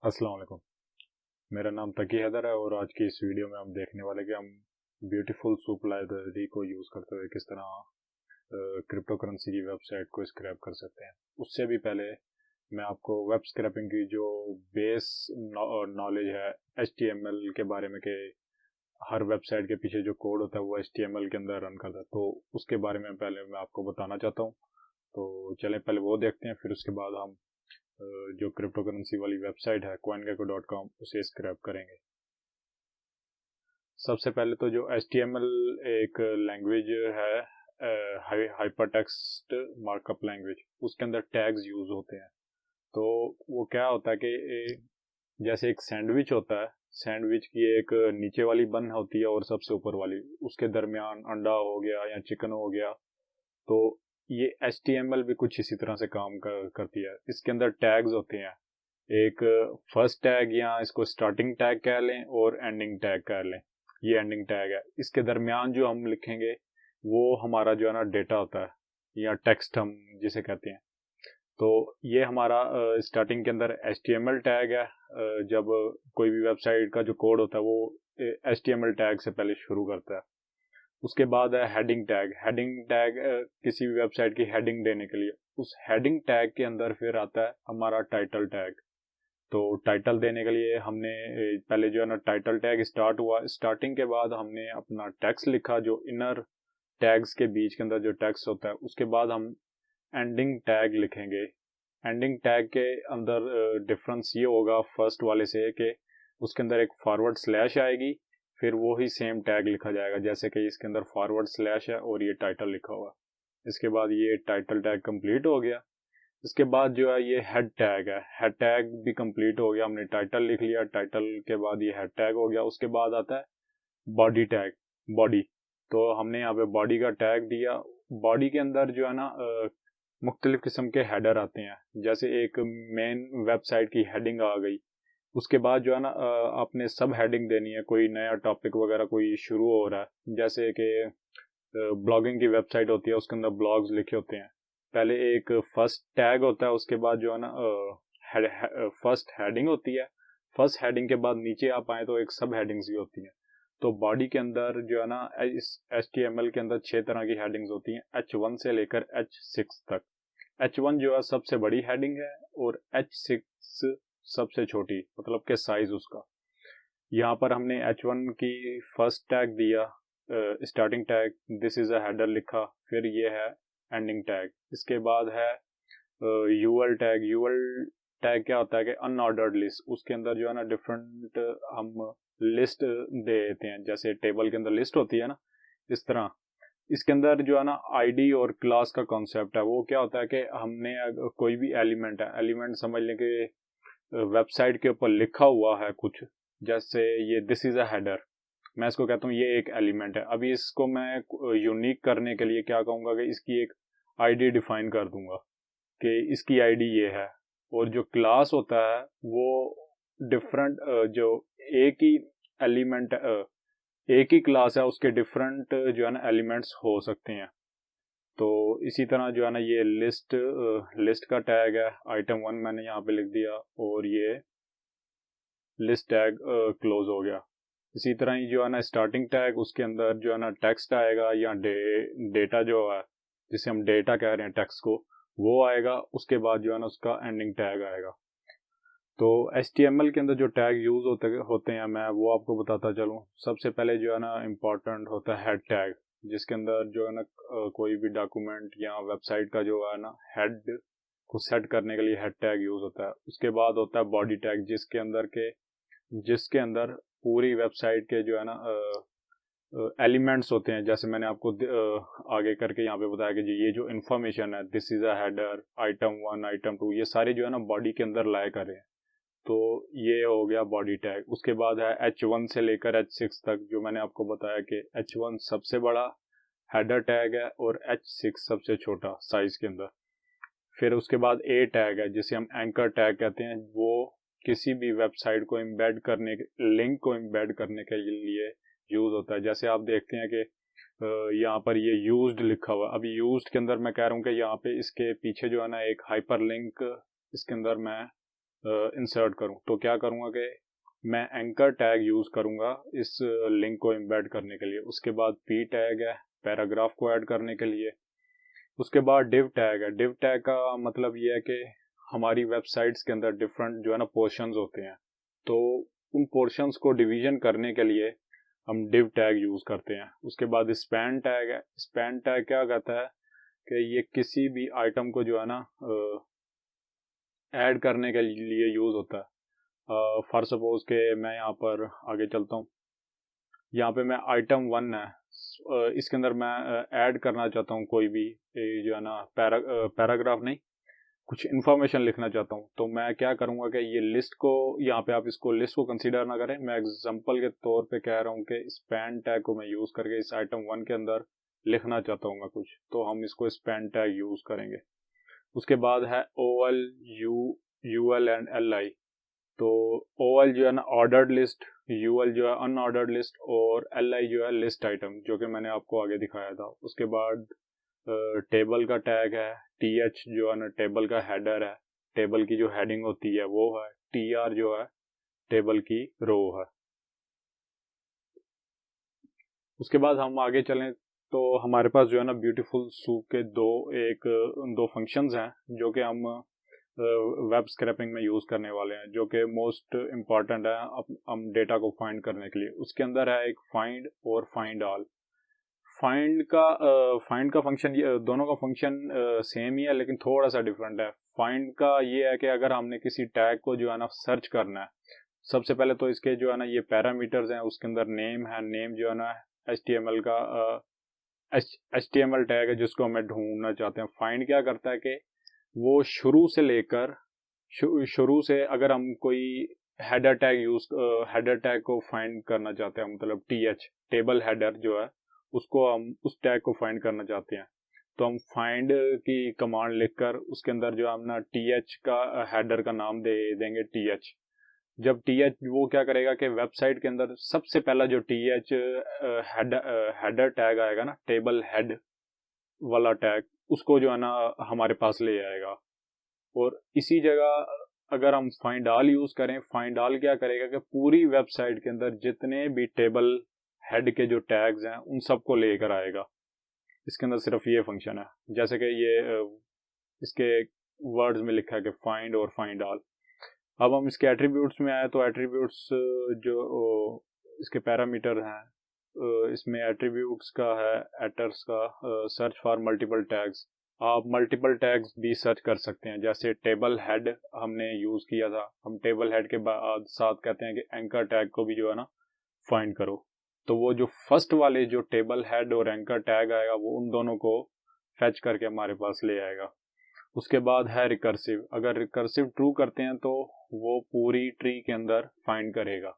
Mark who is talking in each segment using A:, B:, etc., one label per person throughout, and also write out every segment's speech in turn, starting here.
A: अस्सलाम वालेकुम। मेरा नाम तकी हैदर है और आज की इस वीडियो में हम देखने वाले कि हम ब्यूटीफुल सूप लाइब्रेरी को यूज़ करते हुए किस तरह क्रिप्टो करेंसी की वेबसाइट को स्क्रैप कर सकते हैं। उससे भी पहले मैं आपको वेब स्क्रैपिंग की जो बेस नॉलेज है HTML के बारे में, कि हर वेबसाइट के पीछे जो कोड होता है वो HTML के अंदर रन करता है, तो उसके बारे में पहले मैं आपको बताना चाहता हूँ। तो चलें पहले वो देखते हैं, फिर उसके बाद हम जो क्रिप्टो करेंसी वाली वेबसाइट है coingecko.com उसे स्क्रैप करेंगे। सबसे पहले तो जो HTML एक लैंग्वेज है, हाइपर टेक्स्ट मार्कअप लैंग्वेज, उसके अंदर टैग्स यूज होते हैं। तो वो क्या होता है कि जैसे एक सैंडविच होता है, सैंडविच की एक नीचे वाली बन होती है और सबसे ऊपर वाली, उसके दरमियान अंडा हो गया या चिकन हो गया। तो ये HTML भी कुछ इसी तरह से काम करती है। इसके अंदर टैग्स होते हैं, एक फर्स्ट टैग या इसको स्टार्टिंग टैग कह लें और एंडिंग टैग कह लें। ये एंडिंग टैग है। इसके दरमियान जो हम लिखेंगे वो हमारा जो है ना डेटा होता है, या टेक्स्ट हम जिसे कहते हैं। तो ये हमारा स्टार्टिंग के अंदर HTML टैग है। जब कोई भी वेबसाइट का जो कोड होता है वो HTML टैग से पहले शुरू करता है। उसके बाद है हेडिंग टैग। हेडिंग टैग किसी भी वेबसाइट की हेडिंग देने के लिए। उस हेडिंग टैग के अंदर फिर आता है हमारा टाइटल टैग। तो टाइटल देने के लिए हमने पहले जो है ना टाइटल टैग स्टार्ट हुआ, स्टार्टिंग के बाद हमने अपना टेक्स्ट लिखा, जो इनर टैग्स के बीच के अंदर जो टेक्स्ट होता है। उसके बाद हम एंडिंग टैग लिखेंगे। एंडिंग टैग के अंदर डिफरेंस ये होगा फर्स्ट वाले से कि उसके अंदर एक फॉरवर्ड स्लैश आएगी, फिर वो ही सेम टैग लिखा जाएगा, जैसे कि इसके अंदर फॉरवर्ड स्लैश है और ये टाइटल लिखा हुआ। इसके बाद ये टाइटल टैग कंप्लीट हो गया। इसके बाद जो है ये हेड टैग है। हेड टैग भी कंप्लीट हो गया, हमने टाइटल लिख लिया, टाइटल के बाद ये हेड टैग हो गया। उसके बाद आता है बॉडी टैग। बॉडी, तो हमने यहाँ पे बॉडी का टैग दिया। बॉडी के अंदर जो है ना मुख्तलिफ किस्म के हेडर आते हैं। जैसे एक मेन वेबसाइट की हेडिंग आ गई, उसके बाद जो है ना आपने सब हेडिंग देनी है। कोई नया टॉपिक वगैरह कोई शुरू हो रहा है, जैसे कि ब्लॉगिंग की वेबसाइट होती है, उसके अंदर ब्लॉग्स लिखे होते हैं। पहले एक फर्स्ट टैग होता है, उसके बाद जो है ना फर्स्ट हेडिंग होती है। फर्स्ट हेडिंग के बाद नीचे आप आए तो एक सब हेडिंग्स भी होती हैं। तो बॉडी के अंदर जो है ना इस HTML के अंदर 6 तरह की हेडिंग्स होती हैं, H1 से लेकर H6 तक। H1 जो है सबसे बड़ी हेडिंग है और H6 सबसे छोटी, मतलब के साइज उसका। यहाँ पर हमने H1 की फर्स्ट टैग दिया, starting tag this is a header लिखा, फिर ये है एंडिंग टैग। इसके बाद है यूएल टैग। यूएल टैग क्या होता है कि अनऑर्डर्ड लिस्ट, उसके अंदर जो है ना डिफरेंट हम लिस्ट दे देते हैं, जैसे टेबल के अंदर लिस्ट होती है ना, इस तरह। इसके अंदर जो है ना आईडी और क्लास का कॉन्सेप्ट है। वो क्या होता है कि हमने कोई भी एलिमेंट है, एलिमेंट समझ लें कि वेबसाइट के ऊपर लिखा हुआ है कुछ, जैसे ये दिस इज अ हेडर, मैं इसको कहता हूँ ये एक एलिमेंट है। अभी इसको मैं यूनिक करने के लिए क्या कहूँगा कि इसकी एक आईडी डिफाइन कर दूंगा कि इसकी आईडी ये है। और जो क्लास होता है वो डिफरेंट, जो एक ही एलिमेंट, एक ही क्लास है, उसके डिफरेंट जो है ना एलिमेंट्स हो सकते हैं। तो इसी तरह जो है ना ये लिस्ट, लिस्ट का टैग है, item 1 मैंने यहाँ पे लिख दिया और ये लिस्ट टैग क्लोज हो गया। इसी तरह ही जो है ना स्टार्टिंग टैग, उसके अंदर जो है ना टेक्स्ट आएगा या डेटा जो है, जिसे हम डेटा कह रहे हैं टेक्स्ट को, वो आएगा। उसके बाद जो है ना उसका एंडिंग टैग आएगा। तो HTML के अंदर जो टैग यूज होते हैं, मैं वो आपको बताता चलूँ। सबसे पहले जो है ना इम्पोर्टेंट होता है हेड टैग, जिसके अंदर जो है ना कोई भी डॉक्यूमेंट या वेबसाइट का जो है ना हेड को सेट करने के लिए हेड टैग यूज होता है। उसके बाद होता है बॉडी टैग, जिसके अंदर पूरी वेबसाइट के जो है ना एलिमेंट्स होते हैं। जैसे मैंने आपको आगे करके यहाँ पे बताया कि जी ये जो इन्फॉर्मेशन है, this is a header, item 1 item 2, ये सारे जो है ना बॉडी के अंदर लाए कर रहे हैं। तो ये हो गया बॉडी टैग। उसके बाद है H1 से लेकर H6 तक, जो मैंने आपको बताया कि H1 सबसे बड़ा हेडर टैग है और H6 सबसे छोटा साइज के अंदर। फिर उसके बाद A टैग है, जिसे हम एंकर टैग कहते हैं। वो किसी भी वेबसाइट को इम्बेड करने, लिंक को इम्बेड करने के लिए यूज होता है। जैसे आप देखते हैं कि यहाँ पर ये यूज्ड लिखा हुआ। अभी यूज्ड के अंदर मैं कह रहा हूँ कि यहाँ पे इसके पीछे जो है ना एक हाइपर लिंक इसके अंदर मैं इंसर्ट करूं, तो क्या करूंगा कि मैं एंकर टैग यूज़ करूंगा इस लिंक को एम्बेड करने के लिए। उसके बाद पी टैग है पैराग्राफ को ऐड करने के लिए। उसके बाद डिव टैग है। डिव टैग का मतलब ये है कि हमारी वेबसाइट्स के अंदर डिफरेंट जो है ना पोर्शंस होते हैं, तो उन पोर्शंस को डिवीजन करने के लिए हम डिव टैग यूज़ करते हैं। उसके बाद स्पैन टैग है। स्पैन टैग क्या कहता है कि ये किसी भी आइटम को जो है ना ऐड करने के लिए यूज़ होता है। फॉर सपोज के मैं यहाँ पर आगे चलता हूँ, यहाँ पे मैं आइटम 1 है, इसके अंदर मैं ऐड करना चाहता हूँ कोई भी जो है ना पैराग्राफ नहीं, कुछ इन्फॉर्मेशन लिखना चाहता हूँ, तो मैं क्या करूँगा कि ये लिस्ट को, यहाँ पे आप इसको लिस्ट को कंसीडर ना करें, मैं एग्जांपल के तौर पे कह रहा हूँ कि स्पैन टैग को मैं यूज़ करके इस आइटम 1 के अंदर लिखना चाहता हूँ कुछ, तो हम इसको स्पैन टैग यूज़ करेंगे। उसके बाद है OL, UL एंड LI। तो OL जो है ना ऑर्डर्ड लिस्ट, UL जो है अनऑर्डर्ड लिस्ट, और LI जो है लिस्ट आइटम, जो कि मैंने आपको आगे दिखाया था। उसके बाद टेबल का टैग है। TH जो है ना टेबल का हेडर है, टेबल की जो हेडिंग होती है वो है। TR जो है टेबल की रो है। उसके बाद हम आगे चलें तो हमारे पास जो है ना ब्यूटीफुल सूप के दो फंक्शंस हैं जो कि हम वेब स्क्रैपिंग में यूज़ करने वाले हैं, जो कि मोस्ट इम्पॉर्टेंट है हम डेटा को फाइंड करने के लिए। उसके अंदर है एक फाइंड और फाइंड ऑल। फाइंड का फंक्शन, दोनों का फंक्शन सेम ही है लेकिन थोड़ा सा डिफरेंट है। फाइंड का ये है कि अगर हमने किसी टैग को जो है ना सर्च करना है, सबसे पहले तो इसके जो है ना ये पैरामीटर्स हैं, उसके अंदर नेम है, नेम जो है ना HTML का HTML टैग है जिसको हमें ढूंढना चाहते हैं। फाइंड क्या करता है कि वो शुरू से अगर हम कोई हेडर टैग को फाइंड करना चाहते हैं, मतलब TH टेबल हेडर जो है उसको हम उस टैग को फाइंड करना चाहते हैं, तो हम फाइंड की कमांड लिखकर उसके अंदर जो हम ना TH का हेडर का नाम दे देंगे TH। जब TH वो क्या करेगा कि वेबसाइट के अंदर सबसे पहला जो TH हेडर टैग आएगा ना, टेबल हेड वाला टैग, उसको जो है ना हमारे पास ले आएगा। और इसी जगह अगर हम फाइंड ऑल यूज करें, फाइंड ऑल क्या करेगा कि पूरी वेबसाइट के अंदर जितने भी टेबल हेड के जो टैग्स हैं उन सबको लेकर आएगा। इसके अंदर सिर्फ ये फंक्शन है, जैसे कि ये इसके वर्ड्स में लिखा है कि फाइंड और फाइंड ऑल। अब हम इसके एट्रीब्यूट्स में आए तो एट्रीब्यूट्स जो इसके पैरामीटर हैं, इसमें एट्रीब्यूट्स का है एटर्स का सर्च फॉर मल्टीपल टैग्स। आप मल्टीपल टैग्स भी सर्च कर सकते हैं, जैसे टेबल हेड हमने यूज़ किया था, हम टेबल हेड के बाद साथ कहते हैं कि एंकर टैग को भी जो है ना फाइंड करो, तो वो जो फर्स्ट वाले जो टेबल हेड और एंकर टैग आएगा वो उन दोनों को फैच करके हमारे पास ले आएगा। उसके बाद है रिकर्सिव। अगर रिकर्सिव ट्रू करते हैं तो वो पूरी ट्री के अंदर फाइंड करेगा।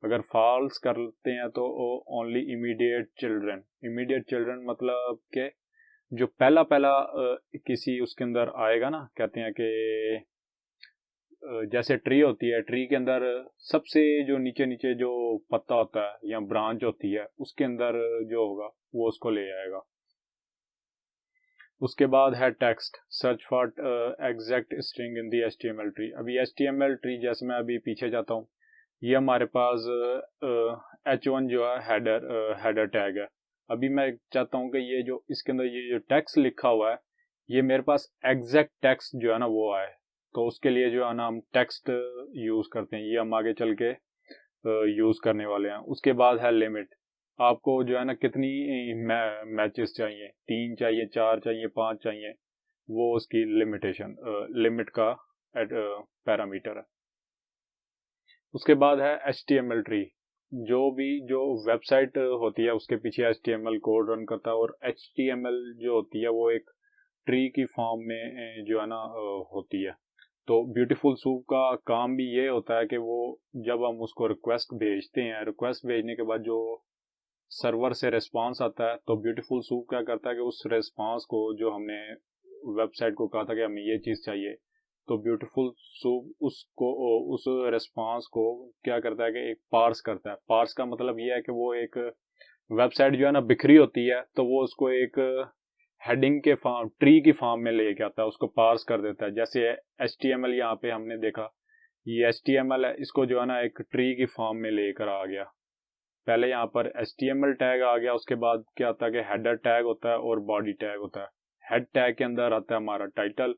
A: अगर फॉल्स करते हैं तो only immediate children. Immediate children मतलब के जो पहला पहला किसी उसके अंदर आएगा ना, कहते हैं कि जैसे ट्री होती है, ट्री के अंदर सबसे जो नीचे नीचे जो पत्ता होता है या ब्रांच होती है उसके अंदर जो होगा वो उसको ले आएगा। उसके बाद है text, search for exact string in the HTML tree. अभी HTML ट्री जैसे मैं अभी पीछे जाता हूँ, ये हमारे पास H1 जो है हेडर टैग है। अभी मैं चाहता हूँ कि ये जो इसके अंदर ये जो टेक्स्ट लिखा हुआ है ये मेरे पास एग्जैक्ट टेक्स्ट जो है ना वो आए, तो उसके लिए जो है ना हम टेक्स्ट यूज़ करते हैं, ये हम आगे चल के यूज़ करने वाले हैं। उसके बाद है लिमिट। आपको जो है ना कितनी मैचेस चाहिए, 3 चाहिए, 4 चाहिए, 5 चाहिए, वो उसकी लिमिट का पैरामीटर है। उसके बाद है HTML ट्री। जो वेबसाइट होती है उसके पीछे HTML कोड रन करता है, और HTML जो होती है वो एक ट्री की फॉर्म में जो है ना होती है। तो ब्यूटीफुल सूप का काम भी ये होता है कि वो जब हम उसको रिक्वेस्ट भेजते हैं, रिक्वेस्ट भेजने के बाद जो सर्वर से रिस्पांस आता है, तो ब्यूटीफुल सूप क्या करता है कि उस रिस्पांस को, जो हमने वेबसाइट को कहा था कि हमें ये चीज़ चाहिए, तो ब्यूटीफुल सूप उस रिस्पांस को क्या करता है कि एक पार्स करता है। पार्स का मतलब ये है कि वो एक वेबसाइट जो है ना बिखरी होती है, तो वो उसको एक हेडिंग के फॉर्म, ट्री की फॉर्म में लेके आता है, उसको पार्स कर देता है। जैसे HTML यहाँ पे हमने देखा ये HTML है, इसको जो है ना एक ट्री की फॉर्म में लेकर आ गया। पहले यहाँ पर HTML टैग आ गया, उसके बाद क्या आता है कि हेडर टैग होता है और बॉडी टैग होता है। हेड टैग के अंदर आता है हमारा टाइटल,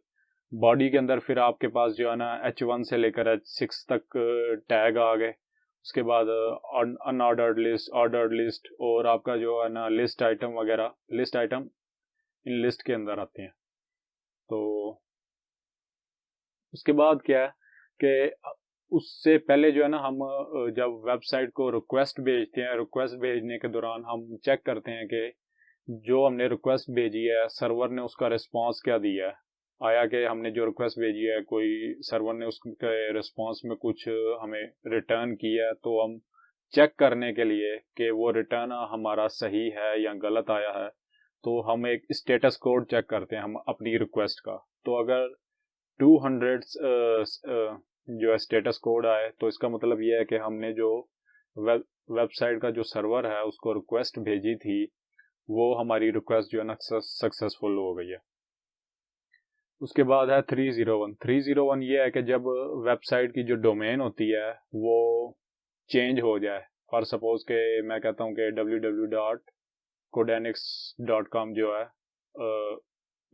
A: बॉडी के अंदर फिर आपके पास जो है ना H1 से लेकर H6 तक टैग आ गए। उसके बाद अनऑर्डर्ड लिस्ट, ऑर्डर्ड लिस्ट और आपका जो है ना लिस्ट आइटम वगैरह, लिस्ट आइटम इन लिस्ट के अंदर आते हैं। तो उसके बाद क्या है कि उससे पहले जो है ना हम जब वेबसाइट को रिक्वेस्ट भेजते हैं, रिक्वेस्ट भेजने के दौरान हम चेक करते हैं कि जो हमने रिक्वेस्ट भेजी है सर्वर ने उसका रिस्पांस क्या दिया है। आया कि हमने जो रिक्वेस्ट भेजी है कोई सर्वर ने उसके रिस्पांस में कुछ हमें रिटर्न किया है, तो हम चेक करने के लिए कि वो रिटर्न हमारा सही है या गलत आया है, तो हम एक स्टेटस कोड चेक करते हैं हम अपनी रिक्वेस्ट का। तो अगर 200 जो है स्टेटस कोड आए तो इसका मतलब ये है कि हमने जो वेबसाइट का जो सर्वर है उसको रिक्वेस्ट भेजी थी वो हमारी रिक्वेस्ट जो है ना सक्सेसफुल हो गई है। उसके बाद है 301। 301 ये है कि जब वेबसाइट की जो डोमेन होती है वो चेंज हो जाए। फॉर सपोज के मैं कहता हूँ कि www.codanix.com जो है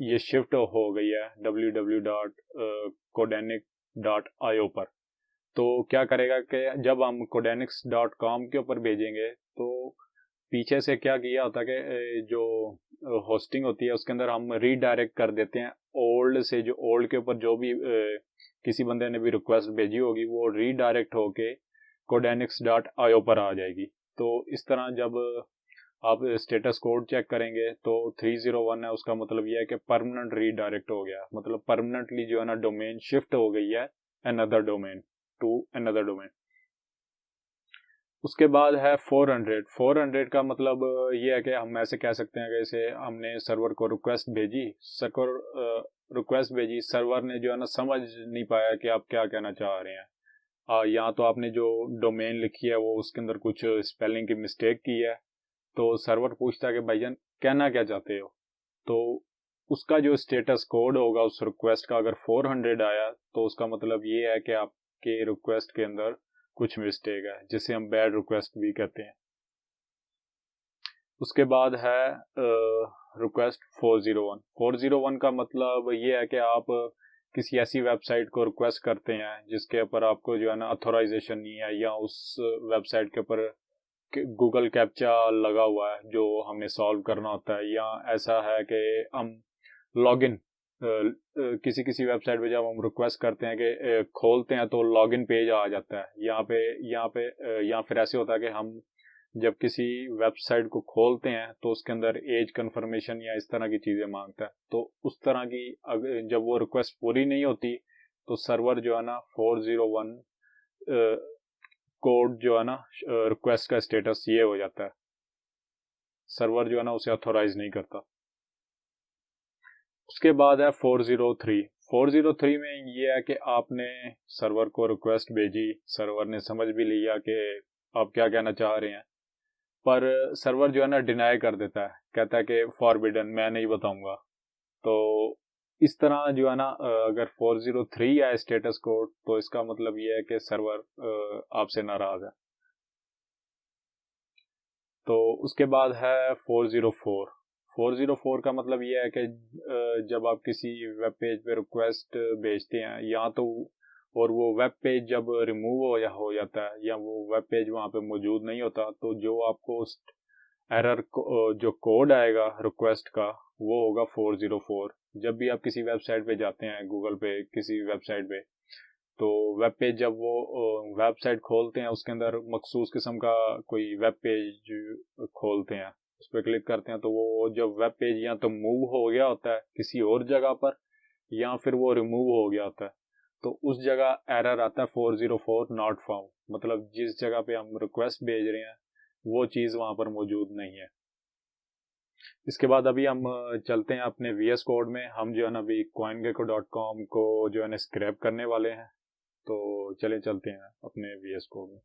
A: ये शिफ्ट हो गई है www.codanix.io पर। तो क्या करेगा कि जब हम codanix.com के ऊपर भेजेंगे तो पीछे से क्या किया होता है कि जो होस्टिंग होती है उसके अंदर हम रीडायरेक्ट कर देते हैं ओल्ड से, जो ओल्ड के ऊपर जो भी किसी बंदे ने भी रिक्वेस्ट भेजी होगी वो रीडायरेक्ट होके codanix.io पर आ जाएगी। तो इस तरह जब आप स्टेटस कोड चेक करेंगे तो 301 है, उसका मतलब यह है कि परमानेंट रीडायरेक्ट हो गया, मतलब परमानेंटली जो है ना डोमेन शिफ्ट हो गई है another domain to another domain. उसके बाद है 400। 400 का मतलब ये है कि हम ऐसे कह सकते हैं कि जैसे हमने सर्वर को रिक्वेस्ट भेजी, सर्वर ने जो है ना समझ नहीं पाया कि आप क्या कहना चाह रहे हैं। या तो आपने जो डोमेन लिखी है वो उसके अंदर कुछ स्पेलिंग की मिस्टेक की है, तो सर्वर पूछता है कि भाईजान कहना क्या चाहते हो। तो उसका जो स्टेटस कोड होगा उस रिक्वेस्ट का अगर 400 आया तो उसका मतलब ये है कि आपके रिक्वेस्ट के अंदर कुछ मिस्टेक है, जिसे हम बैड रिक्वेस्ट भी कहते हैं। उसके बाद है रिक्वेस्ट 401। 401 का मतलब ये है कि आप किसी ऐसी वेबसाइट को रिक्वेस्ट करते हैं जिसके ऊपर आपको जो है ना अथोराइजेशन नहीं है, या उस वेबसाइट के ऊपर गूगल कैप्चा लगा हुआ है जो हमने सॉल्व करना होता है, या ऐसा है कि हम लॉगिन किसी किसी वेबसाइट पे जब हम रिक्वेस्ट करते हैं कि खोलते हैं तो लॉगिन पेज आ जाता है यहाँ पे या फिर ऐसे होता है कि हम जब किसी वेबसाइट को खोलते हैं तो उसके अंदर एज कंफर्मेशन या इस तरह की चीजें मांगता है। तो उस तरह की जब वो रिक्वेस्ट पूरी नहीं होती तो सर्वर जो है ना 401 कोड जो है ना रिक्वेस्ट का स्टेटस ये हो जाता है, सर्वर जो है ना उसे ऑथोराइज नहीं करता। उसके बाद है 403। 403 में ये है कि आपने सर्वर को रिक्वेस्ट भेजी, सर्वर ने समझ भी लिया कि आप क्या कहना चाह रहे हैं, पर सर्वर जो है ना डिनाई कर देता है, कहता है कि फॉरबिडन, मैं नहीं बताऊंगा। तो इस तरह जो है ना अगर 403 आए स्टेटस कोड तो इसका मतलब ये है कि सर्वर आपसे नाराज है। तो उसके बाद है 404। 404 का मतलब ये है कि जब आप किसी वेब पेज पे रिक्वेस्ट भेजते हैं या तो, और वो वेब पेज जब रिमूव हो जाता है या वो वेब पेज वहाँ पे मौजूद नहीं होता, तो जो आपको एरर जो कोड आएगा रिक्वेस्ट का वो होगा 404। जब भी आप किसी वेबसाइट पे जाते हैं, गूगल पे किसी वेबसाइट पे, तो वेब पेज जब वो वेबसाइट खोलते हैं उसके अंदर मखसूस किस्म का कोई वेब पेज खोलते हैं, उस पर क्लिक करते हैं तो वो जब वेब पेज या तो मूव हो गया होता है किसी और जगह पर या फिर वो रिमूव हो गया होता है, तो उस जगह एरर आता है 404 नॉट फाउंड, मतलब जिस जगह पे हम रिक्वेस्ट भेज रहे हैं वो चीज़ वहाँ पर मौजूद नहीं है। इसके बाद अभी हम चलते हैं अपने VS कोड में। हम जो है ना अभी coingecko.com को जो है ना स्क्रैप करने वाले हैं, तो चले चलते हैं अपने VS कोड में।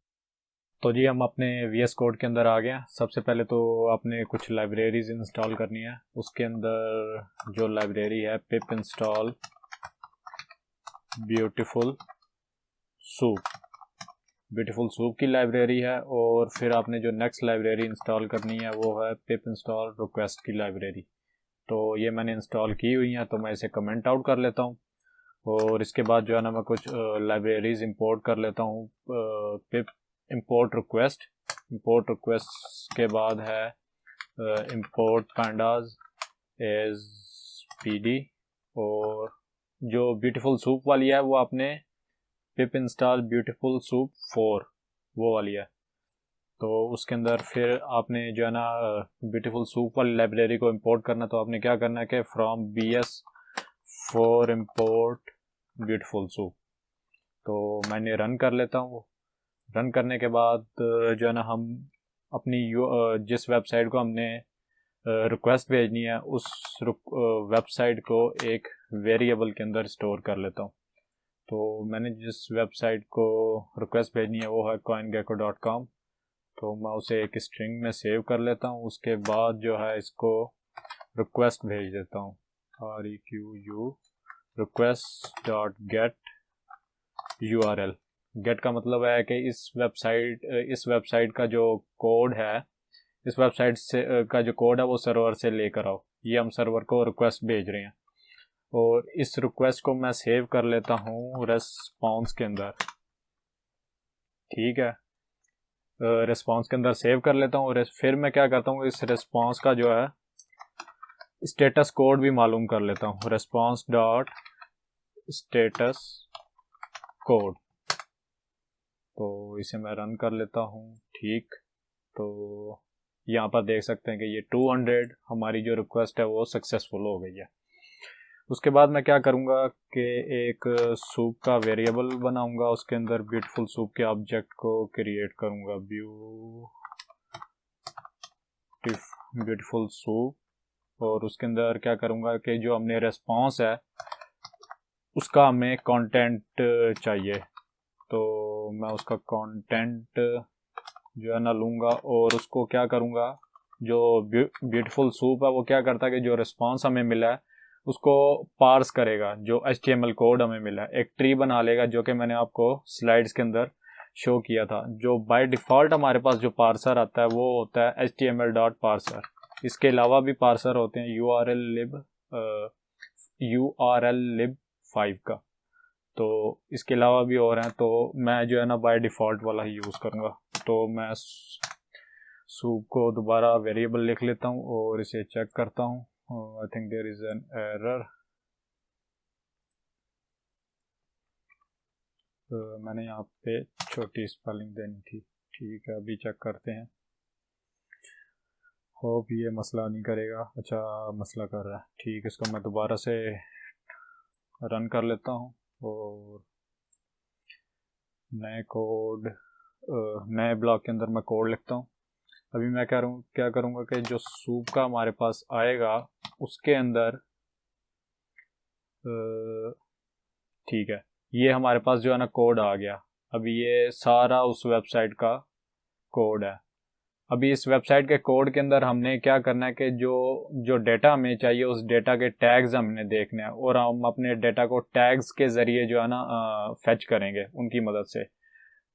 A: तो जी हम अपने VS कोड के अंदर आ गए हैं। सबसे पहले तो आपने कुछ लाइब्रेरीज इंस्टॉल करनी है। उसके अंदर जो लाइब्रेरी है पिप install beautiful soup, beautiful soup की लाइब्रेरी है। और फिर आपने जो नेक्स्ट लाइब्रेरी इंस्टॉल करनी है वो है पिप इंस्टॉल रिक्वेस्ट की लाइब्रेरी। तो ये मैंने इंस्टॉल की हुई हैं, तो मैं इसे कमेंट आउट कर लेता हूँ। और इसके बाद जो है ना मैं कुछ लाइब्रेरीज इंपोर्ट कर लेता हूँ। पिप इंपोर्ट रिक्वेस्ट के बाद है इंपोर्ट पैंडाज एज पीडी। और जो ब्यूटीफुल सूप वाली है वो आपने पिप इंस्टॉल ब्यूटीफुल सूप 4 वो वाली है। तो उसके अंदर फिर आपने जो है ना ब्यूटीफुल सूप वाली लाइब्रेरी को इंपोर्ट करना। तो आपने क्या करना है कि from BS4 import beautiful soup. तो मैंने रन कर लेता हूँ। रन करने के बाद जो है ना हम अपनी जिस वेबसाइट को हमने रिक्वेस्ट भेजनी है उस वेबसाइट को एक वेरिएबल के अंदर स्टोर कर लेता हूँ। तो मैंने जिस वेबसाइट को रिक्वेस्ट भेजनी है वो है coingecko.com। तो मैं उसे एक स्ट्रिंग में सेव कर लेता हूँ। उसके बाद जो है इसको रिक्वेस्ट भेज देता हूँ, REQU request.get URL। गेट का मतलब है कि इस वेबसाइट का जो कोड है, इस वेबसाइट से का जो कोड है वो सर्वर से लेकर आओ। ये हम सर्वर को रिक्वेस्ट भेज रहे हैं। और इस रिक्वेस्ट को मैं सेव कर लेता हूँ रेस्पॉन्स के अंदर। ठीक है, रेस्पॉन्स के अंदर सेव कर लेता हूँ। और फिर मैं क्या करता हूँ, इस रेस्पॉन्स का जो है स्टेटस कोड भी मालूम कर लेता हूँ, रेस्पॉन्स डॉट स्टेटस कोड। तो इसे मैं रन कर लेता हूँ। ठीक, तो यहाँ पर देख सकते हैं कि ये 200 हमारी जो रिक्वेस्ट है वो सक्सेसफुल हो गई है। उसके बाद मैं क्या करूँगा कि एक सूप का वेरिएबल बनाऊँगा, उसके अंदर ब्यूटीफुल सूप के ऑब्जेक्ट को क्रिएट करूँगा, ब्यूटीफुल सूप। और उसके अंदर क्या करूँगा कि जो हमने रेस्पॉन्स है उसका हमें कंटेंट चाहिए। तो मैं उसका कंटेंट जो है ना लूँगा और उसको क्या करूँगा, जो ब्यूटीफुल सूप है वो क्या करता है कि जो रिस्पॉन्स हमें मिला है उसको पार्स करेगा। जो HTML कोड हमें मिला है एक ट्री बना लेगा, जो कि मैंने आपको स्लाइड्स के अंदर शो किया था। जो बाय डिफ़ॉल्ट हमारे पास जो पार्सर आता है वो होता है HTML.parser। इसके अलावा भी पार्सर होते हैं URL-lib5 का। तो इसके अलावा भी और हैं, तो मैं जो है ना बाय डिफ़ॉल्ट वाला ही यूज़ करूँगा। तो मैं सूप को दोबारा वेरिएबल लिख लेता हूँ और इसे चेक करता हूँ। I think there is an error. मैंने यहाँ पे छोटी स्पेलिंग देनी थी। ठीक है, अभी चेक करते हैं। होप ये मसला नहीं करेगा। अच्छा, मसला कर रहा है। ठीक, इसको मैं दोबारा से रन कर लेता हूँ और नए ब्लॉक के अंदर मैं कोड लिखता हूँ। अभी मैं क्या करूँगा कि जो सूप का हमारे पास आएगा उसके अंदर ठीक है, ये हमारे पास जो है ना कोड आ गया। अभी ये सारा उस वेबसाइट का कोड है। अभी इस वेबसाइट के कोड के अंदर हमने क्या करना है कि जो डेटा हमें चाहिए उस डेटा के टैग्स हमने देखने हैं और हम अपने डेटा को टैग्स के ज़रिए जो है ना फेच करेंगे उनकी मदद से।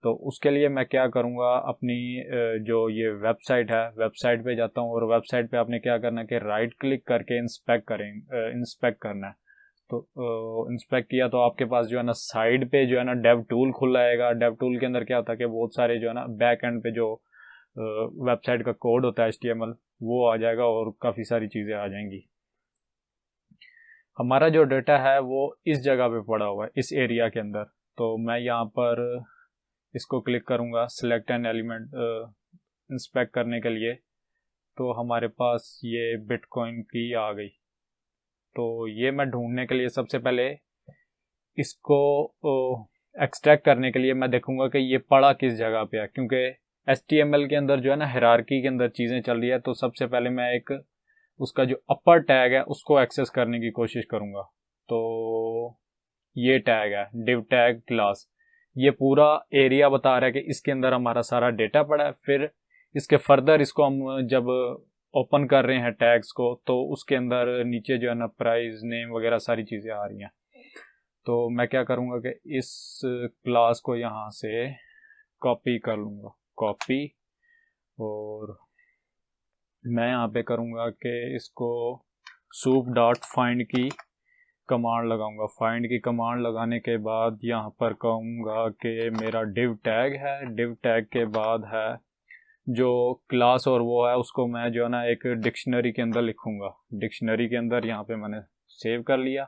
A: तो उसके लिए मैं क्या करूँगा, अपनी जो ये वेबसाइट है, वेबसाइट पे जाता हूँ और वेबसाइट पे आपने क्या करना है कि राइट क्लिक करके इंस्पेक्ट करना है। तो इंस्पेक्ट किया तो आपके पास जो है ना साइड पे जो है ना डेव टूल खुल आएगा। डेव टूल के अंदर क्या होता है कि बहुत सारे जो है ना बैक एंड पे जो वेबसाइट का कोड होता है HTML वो आ जाएगा और काफ़ी सारी चीज़ें आ जाएंगी। हमारा जो डेटा है वो इस जगह पे पड़ा हुआ है, इस एरिया के अंदर। तो मैं यहाँ पर इसको क्लिक करूँगा सिलेक्ट एन एलिमेंट इंस्पेक्ट करने के लिए। तो हमारे पास ये बिटकॉइन की आ गई। तो ये मैं ढूंढने के लिए सबसे पहले इसको एक्सट्रैक्ट करने के लिए मैं देखूंगा कि ये पड़ा किस जगह पे है, क्योंकि HTML के अंदर जो है ना हायरार्की के अंदर चीज़ें चल रही है। तो सबसे पहले मैं एक उसका जो अपर टैग है उसको एक्सेस करने की कोशिश करूंगा। तो ये टैग है div टैग क्लास, ये पूरा एरिया बता रहा है कि इसके अंदर हमारा सारा डेटा पड़ा है। फिर इसके फर्दर इसको हम जब ओपन कर रहे हैं टैग्स को तो उसके अंदर नीचे जो है ना प्राइस नेम वगैरह सारी चीज़ें आ रही हैं। तो मैं क्या करूँगा कि इस क्लास को यहाँ से कॉपी कर लूँगा, कॉपी, और मैं यहाँ पे करूँगा कि इसको सूप डॉट फाइंड की कमांड लगाऊंगा। फाइंड की कमांड लगाने के बाद यहाँ पर कहूँगा कि मेरा डिव टैग है, डिव टैग के बाद है जो क्लास और वो है उसको मैं जो है ना एक डिक्शनरी के अंदर लिखूँगा। डिक्शनरी के अंदर यहाँ पे मैंने सेव कर लिया,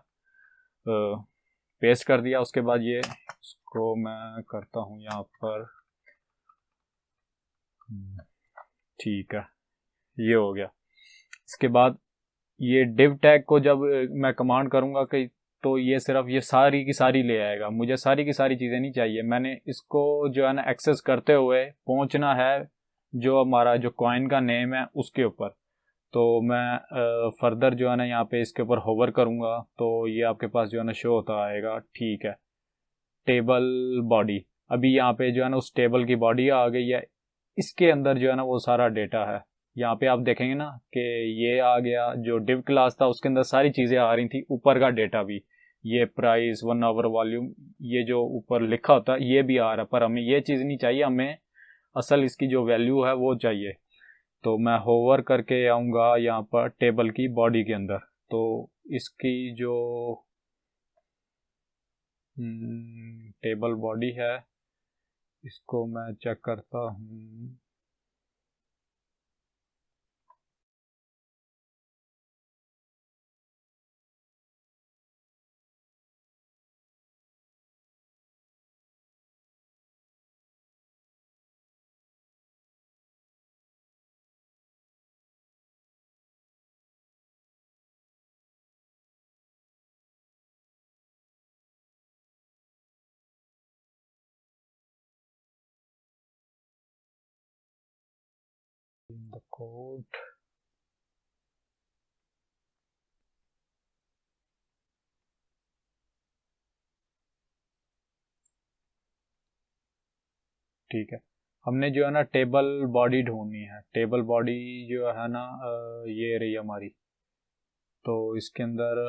A: पेस्ट कर दिया। उसके बाद ये इसको मैं करता हूँ यहाँ पर, ठीक है, ये हो गया। इसके बाद ये डिव टैग को जब मैं कमांड करूँगा कि तो ये सिर्फ ये सारी की सारी ले आएगा। मुझे सारी की सारी चीज़ें नहीं चाहिए, मैंने इसको जो है ना एक्सेस करते हुए पहुँचना है जो हमारा जो कॉइन का नेम है उसके ऊपर। तो मैं फर्दर जो है ना यहाँ पे इसके ऊपर होवर करूँगा तो ये आपके पास जो है ना शो होता आएगा, ठीक है। टेबल बॉडी, अभी यहाँ पे जो है ना उस टेबल की बॉडी आ गई है, इसके अंदर जो है ना वो सारा डेटा है। यहाँ पे आप देखेंगे ना कि ये आ गया, जो डिव क्लास था उसके अंदर सारी चीज़ें आ रही थी, ऊपर का डेटा भी, ये प्राइस, 1 आवर वॉल्यूम, ये जो ऊपर लिखा होता है ये भी आ रहा है। पर हमें ये चीज़ नहीं चाहिए, हमें असल इसकी जो वैल्यू है वो चाहिए। तो मैं होवर करके आऊँगा यहाँ पर टेबल की बॉडी के अंदर। तो इसकी जो टेबल बॉडी है इसको मैं चेक करता हूँ। The code, ठीक है। हमने जो है ना टेबल बॉडी ढूंढनी है। टेबल बॉडी जो है ना ये रही हमारी। तो इसके अंदर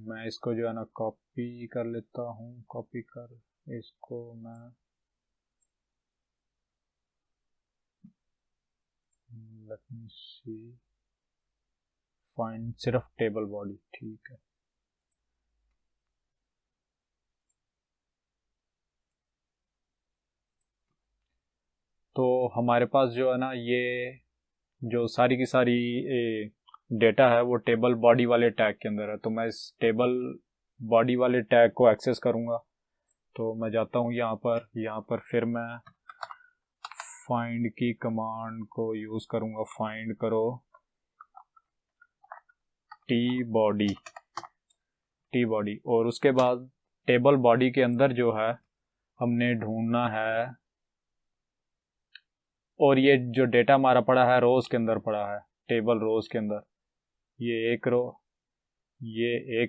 A: मैं इसको जो है ना कॉपी कर लेता हूँ, कॉपी कर इसको मैं लेट मी सी, फाइंड सिर्फ टेबल बॉडी, ठीक है। तो हमारे पास जो है ना ये जो सारी की सारी डेटा है वो टेबल बॉडी वाले टैग के अंदर है। तो मैं इस टेबल बॉडी वाले टैग को एक्सेस करूँगा। तो मैं जाता हूँ यहाँ पर फिर मैं फाइंड की कमांड को यूज़ करूँगा। फाइंड करो टी बॉडी, और उसके बाद टेबल बॉडी के अंदर जो है हमने ढूंढना है, और ये जो डेटा हमारा पड़ा है रोज के अंदर पड़ा है, टेबल रोज के अंदर ये एक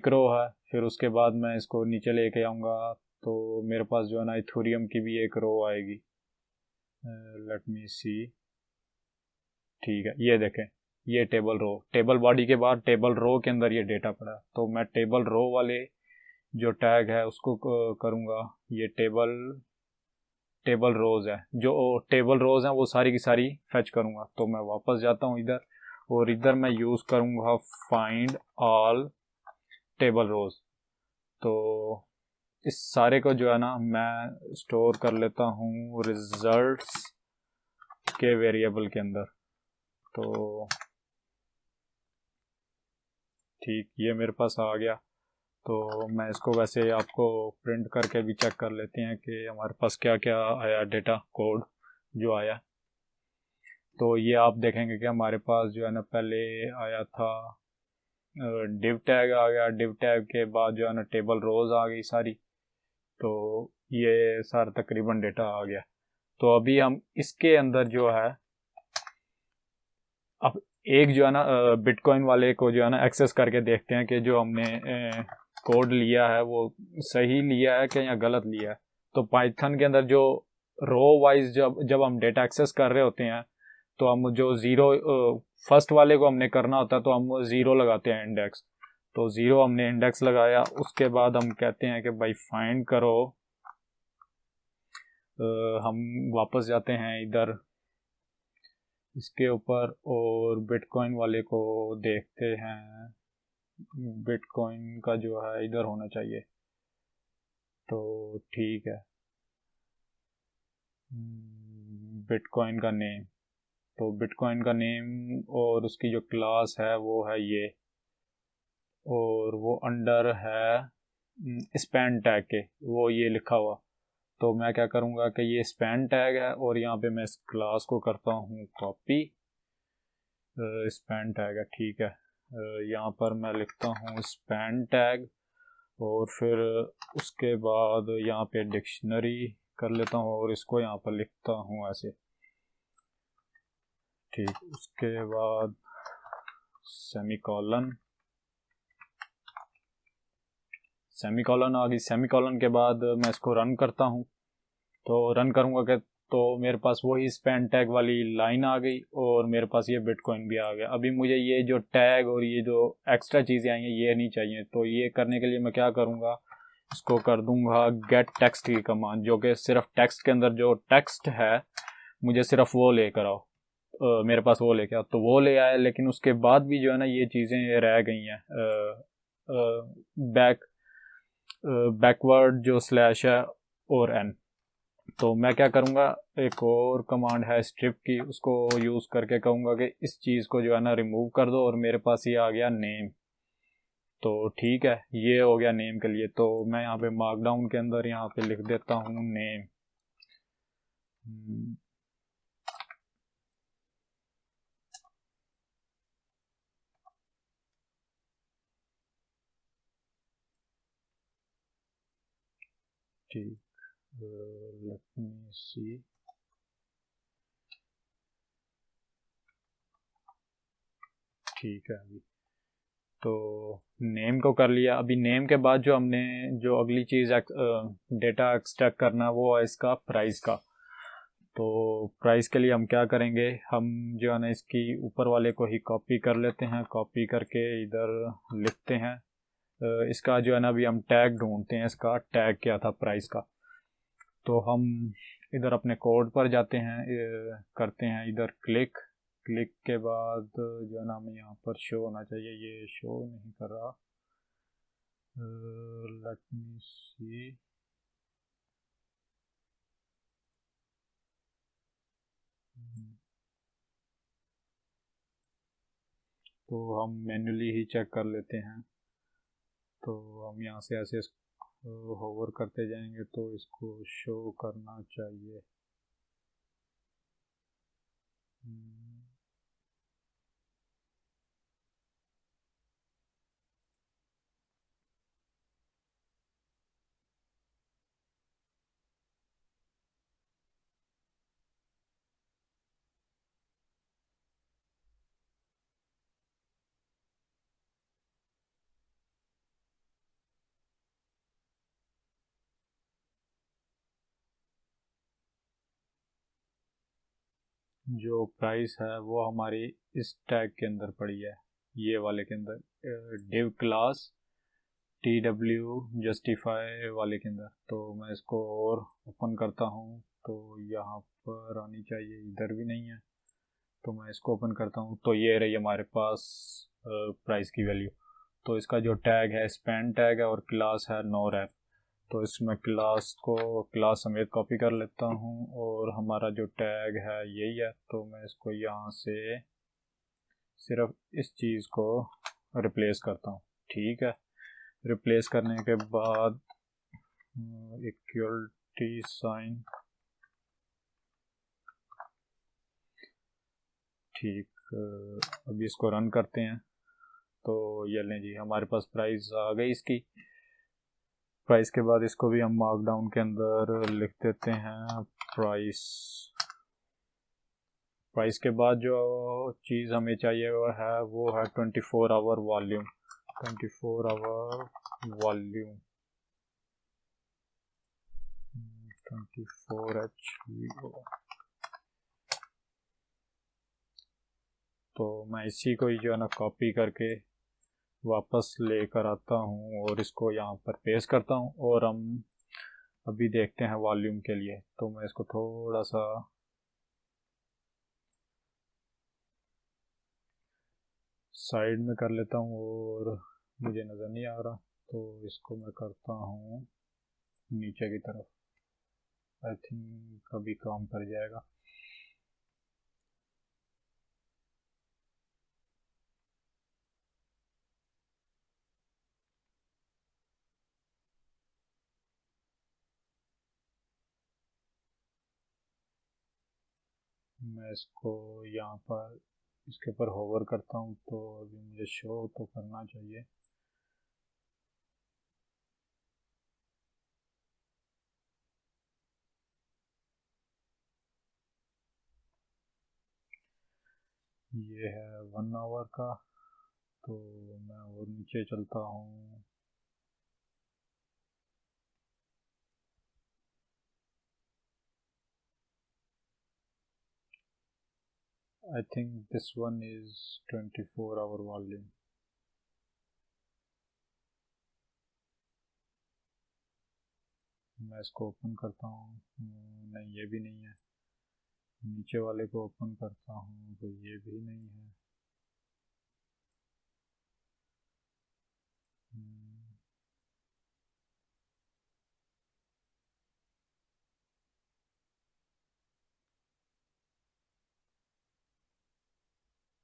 A: रो है। फिर उसके बाद मैं इसको नीचे लेके आऊँगा तो मेरे पास जो है ना इथेरियम की भी एक रो आएगी। लेट मी सी, ठीक है, ये देखें, ये टेबल बॉडी के बाद टेबल रो के अंदर ये डेटा पड़ा। तो मैं टेबल रो वाले जो टैग है उसको करूँगा। ये टेबल रोज है, जो टेबल रोज है वो सारी की सारी फेच करूँगा। तो मैं वापस जाता हूँ इधर, और इधर मैं यूज़ करूँगा फाइंड ऑल टेबल रोज। तो इस सारे को जो है ना मैं स्टोर कर लेता हूँ रिजल्ट्स के वेरिएबल के अंदर। तो ठीक, ये मेरे पास आ गया। तो मैं इसको वैसे आपको प्रिंट करके भी चेक कर लेते हैं कि हमारे पास क्या क्या आया, डेटा कोड जो आया। तो ये आप देखेंगे कि हमारे पास जो है ना पहले आया था डिव टैग आ गया, डिव टैग के बाद जो है ना टेबल रोज आ गई सारी। तो ये सारा तकरीबन डेटा आ गया। तो अभी हम इसके अंदर जो है अब एक जो है ना बिटकॉइन वाले को जो है ना एक्सेस करके देखते हैं कि जो हमने कोड लिया है वो सही लिया है कि या गलत लिया है। तो पाइथन के अंदर जो रो वाइज जब हम डेटा एक्सेस कर रहे होते हैं तो हम जो ज़ीरो फर्स्ट वाले को हमने करना होता है तो हम ज़ीरो लगाते हैं इंडेक्स। तो 0 हमने इंडेक्स लगाया। उसके बाद हम कहते हैं कि भाई फाइंड करो, हम वापस जाते हैं इधर इसके ऊपर और बिटकॉइन वाले को देखते हैं। बिटकॉइन का जो है इधर होना चाहिए, तो ठीक है। बिटकॉइन का नेम, तो बिटकॉइन का नेम और उसकी जो क्लास है वो है ये, और वो अंडर है स्पैन टैग के, वो ये लिखा हुआ। तो मैं क्या करूँगा कि ये स्पैन टैग है और यहाँ पे मैं इस क्लास को करता हूँ कॉपी। स्पैन टैग है, ठीक है। यहाँ पर मैं लिखता हूँ स्पैन टैग, और फिर उसके बाद यहाँ पे डिक्शनरी कर लेता हूँ और इसको यहाँ पर लिखता हूँ ऐसे, ठीक। उसके बाद सेमीकॉलन, सेमीकॉलन आ गई। सेमीकॉलन के बाद मैं इसको रन करता हूँ, तो रन करूँगा कि तो मेरे पास वही स्पैन टैग वाली लाइन आ गई और मेरे पास ये बिटकॉइन भी आ गया। अभी मुझे ये जो टैग और ये जो एक्स्ट्रा चीज़ें आई हैं ये नहीं चाहिए, तो ये करने के लिए मैं क्या करूँगा, इसको कर दूंगा गेट टेक्स्ट की कमांड, जो कि सिर्फ टेक्स्ट के अंदर जो टेक्स्ट है मुझे सिर्फ वो लेकर आओ। मेरे पास वो लेके आओ, तो वो ले आया। लेकिन उसके बाद भी जो है ना ये चीज़ें रह गई हैं। बैकवर्ड जो स्लैश है और एन, तो मैं क्या करूँगा, एक और कमांड है स्ट्रिप की, उसको यूज़ करके कहूँगा कि इस चीज़ को जो है ना रिमूव कर दो, और मेरे पास ये आ गया नेम। तो ठीक है, ये हो गया नेम के लिए। तो मैं यहाँ पे मार्कडाउन के अंदर यहाँ पे लिख देता हूँ नेम। ठीक, लेट मी सी, ठीक है। अभी तो नेम को कर लिया। अभी नेम के बाद जो हमने जो अगली चीज़ डेटा एक्सट्रैक्ट करना वो है इसका प्राइस का। तो प्राइस के लिए हम क्या करेंगे, हम जो है ना इसकी ऊपर वाले को ही कॉपी कर लेते हैं। कॉपी करके इधर लिखते हैं। इसका जो है ना अभी हम टैग ढूंढते हैं, इसका टैग क्या था प्राइस का। तो हम इधर अपने कोड पर जाते हैं, करते हैं इधर क्लिक। क्लिक के बाद जो है ना हमें यहाँ पर शो होना चाहिए, ये शो नहीं कर रहा। लेट मी सी, तो हम मैन्युअली ही चेक कर लेते हैं। तो हम यहाँ से ऐसे होवर करते जाएंगे तो इसको शो करना चाहिए। जो प्राइस है वो हमारी इस टैग के अंदर पड़ी है, ये वाले के अंदर, डिव क्लास TW जस्टिफाई वाले के अंदर। तो मैं इसको और ओपन करता हूँ, तो यहाँ पर आनी चाहिए, इधर भी नहीं है। तो मैं इसको ओपन करता हूँ, तो ये रही हमारे पास प्राइस की वैल्यू। तो इसका जो टैग है स्पैन टैग है और क्लास है नो रैप। तो इसमें क्लास को क्लास समेत कॉपी कर लेता हूँ, और हमारा जो टैग है यही है। तो मैं इसको यहाँ से सिर्फ इस चीज़ को रिप्लेस करता हूँ, ठीक है। रिप्लेस करने के बाद इक्वलिटी साइन, ठीक। अभी इसको रन करते हैं, तो ये लें जी हमारे पास प्राइस आ गई इसकी। प्राइस के बाद इसको भी हम मार्कडाउन के अंदर लिख देते हैं प्राइस। प्राइस के बाद जो चीज़ हमें चाहिए वो है 24 hour volume. 24 hour volume 24H। तो मैं इसी को ही जो है ना कॉपी करके वापस लेकर आता हूँ और इसको यहाँ पर पेस्ट करता हूँ, और हम अभी देखते हैं वॉल्यूम के लिए। तो मैं इसको थोड़ा सा साइड में कर लेता हूँ और मुझे नज़र नहीं आ रहा, तो इसको मैं करता हूँ नीचे की तरफ। आई थिंक अभी काम कर जाएगा। मैं इसको यहाँ पर इसके ऊपर होवर करता हूँ, तो अभी मुझे शो तो करना चाहिए। ये है 1 आवर का, तो मैं और नीचे चलता हूँ। I think this one is 24 hour volume. मैं इसको ओपन करता हूँ, नहीं ये भी नहीं है। नीचे वाले को ओपन करता हूँ तो ये भी नहीं है।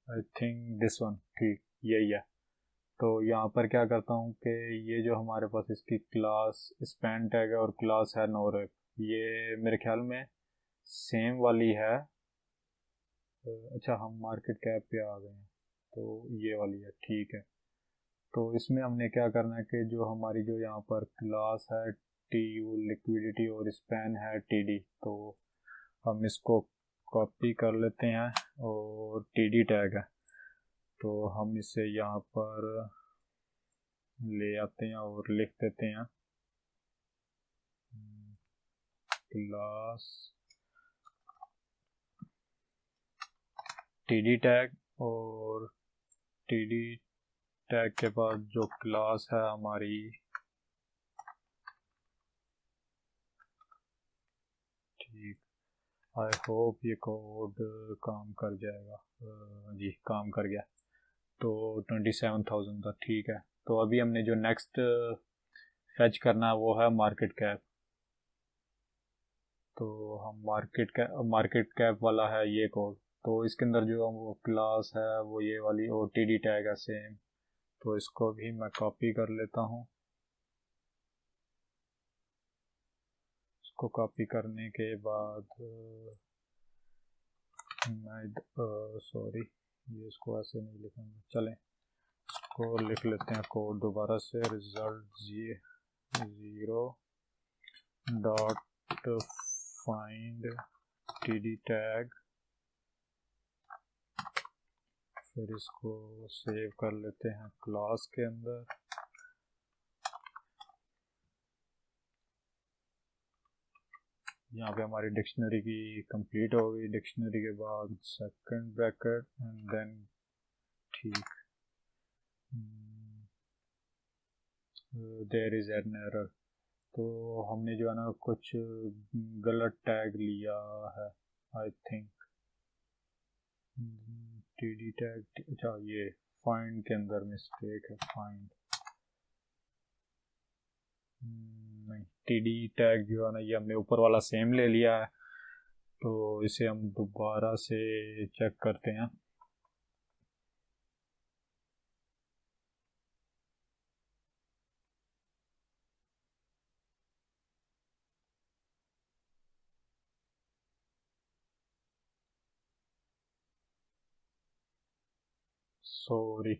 A: आई थिंक दिस वन, ठीक यही है। तो यहाँ पर क्या करता हूँ कि ये जो हमारे पास इसकी क्लास स्पैन टैग है और क्लास है नो रैप, ये मेरे ख्याल में सेम वाली है। अच्छा, हम मार्केट कैप पे आ गए हैं, तो ये वाली है, ठीक है। तो इसमें हमने क्या करना है कि जो हमारी जो यहाँ पर क्लास है टी यू लिक्विडिटी और स्पैन है टी डी, तो हम इसको कॉपी कर लेते हैं। और टी डी टैग है, तो हम इसे यहाँ पर ले आते हैं और लिख देते हैं क्लास टी डी टैग, और टी डी टैग के बाद जो क्लास है हमारी, ठीक, आई होप ये कोड काम कर जाएगा। जी काम कर गया। तो 27,000 था, ठीक है। तो अभी हमने जो नेक्स्ट फेच करना है वो है मार्केट कैप। तो हम मार्केट कैप वाला है ये कोड। तो इसके अंदर जो वो क्लास है वो ये वाली ओ टी डी टैग है सेम, तो इसको भी मैं कॉपी कर लेता हूँ। इसको कॉपी करने के बाद मैं सॉरी, ये इसको ऐसे नहीं लिखेंगे, चलें इसको लिख लेते हैं कोड दोबारा से। Result 0 dot find T D tag, फिर इसको सेव कर लेते हैं क्लास के अंदर। यहाँ पे हमारी डिक्शनरी की कंप्लीट हो गई। डिक्शनरी के बाद सेकंड ब्रैकेट एंड देन, ठीक, देयर इज एन एरर। तो हमने जो है ना कुछ गलत टैग लिया है I think. T D tag, अच्छा ये फाइंड के अंदर मिस्टेक है, फाइंड नहीं, टी डी टैग जो है ना ये हमने ऊपर वाला सेम ले लिया है, तो इसे हम दोबारा से चेक करते हैं। सॉरी,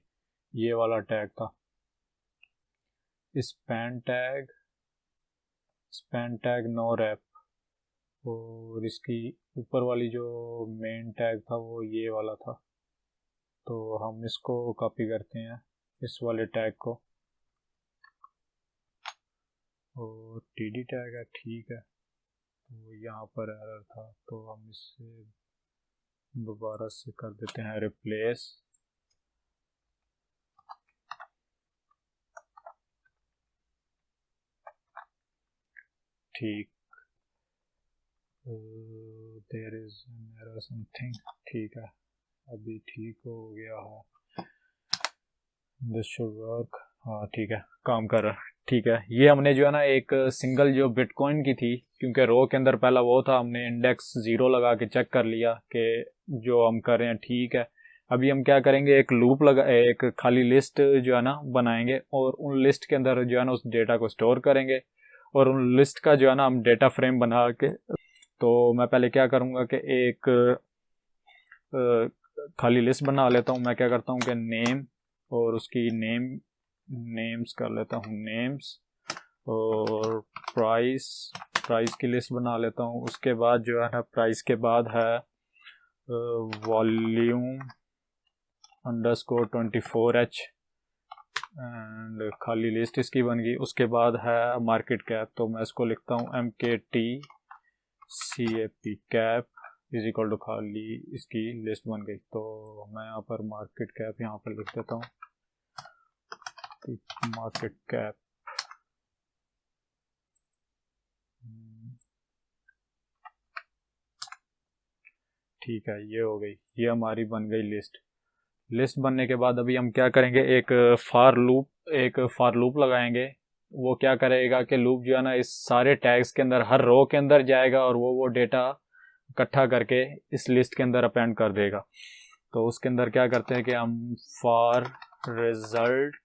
A: ये वाला टैग था स्पैन टैग नो रैप, और इसकी ऊपर वाली जो मेन टैग था वो ये वाला था। तो हम इसको कॉपी करते हैं इस वाले टैग को, और टी डी टैग है, ठीक है। तो यहाँ पर एरर था, तो हम इसे दोबारा से कर देते हैं रिप्लेस। ठीक, देयर इज एरर समथिंग, ठीक है अभी ठीक हो गया है, दिस शुड वर्क, हाँ ठीक है काम कर रहा है, ठीक है। ये हमने जो है ना एक सिंगल जो बिटकॉइन की थी, क्योंकि रो के अंदर पहला वो था, हमने इंडेक्स 0 लगा के चेक कर लिया कि जो हम कर रहे हैं ठीक है। अभी हम क्या करेंगे, एक लूप लगा, एक खाली लिस्ट जो है ना बनाएंगे, और उन लिस्ट के अंदर जो है ना उस डेटा को स्टोर करेंगे, और उन लिस्ट का जो है ना हम डेटा फ्रेम बना के, तो मैं पहले क्या करूँगा कि एक खाली लिस्ट बना लेता हूँ। मैं क्या करता हूँ कि नेम और उसकी नेम्स कर लेता हूँ, नेम्स, और प्राइस की लिस्ट बना लेता हूँ। उसके बाद जो है ना प्राइस के बाद है वॉल्यूम अंडरस्कोर 24H, एंड खाली लिस्ट इसकी बन गई। उसके बाद है मार्केट कैप, तो मैं इसको लिखता हूँ MKTCAP cap is equal to, खाली इसकी लिस्ट बन गई। तो मैं यहाँ पर मार्केट कैप यहाँ पर लिख देता हूँ, मार्केट कैप, ठीक है ये हो गई, ये हमारी बन गई लिस्ट बनने के बाद अभी हम क्या करेंगे, एक फार लूप लगाएंगे। वो क्या करेगा कि लूप जो है ना इस सारे टैग्स के अंदर हर रो के अंदर जाएगा, और वो डेटा इकट्ठा करके इस लिस्ट के अंदर अपेंड कर देगा। तो उसके अंदर क्या करते हैं कि हम फॉर रिजल्ट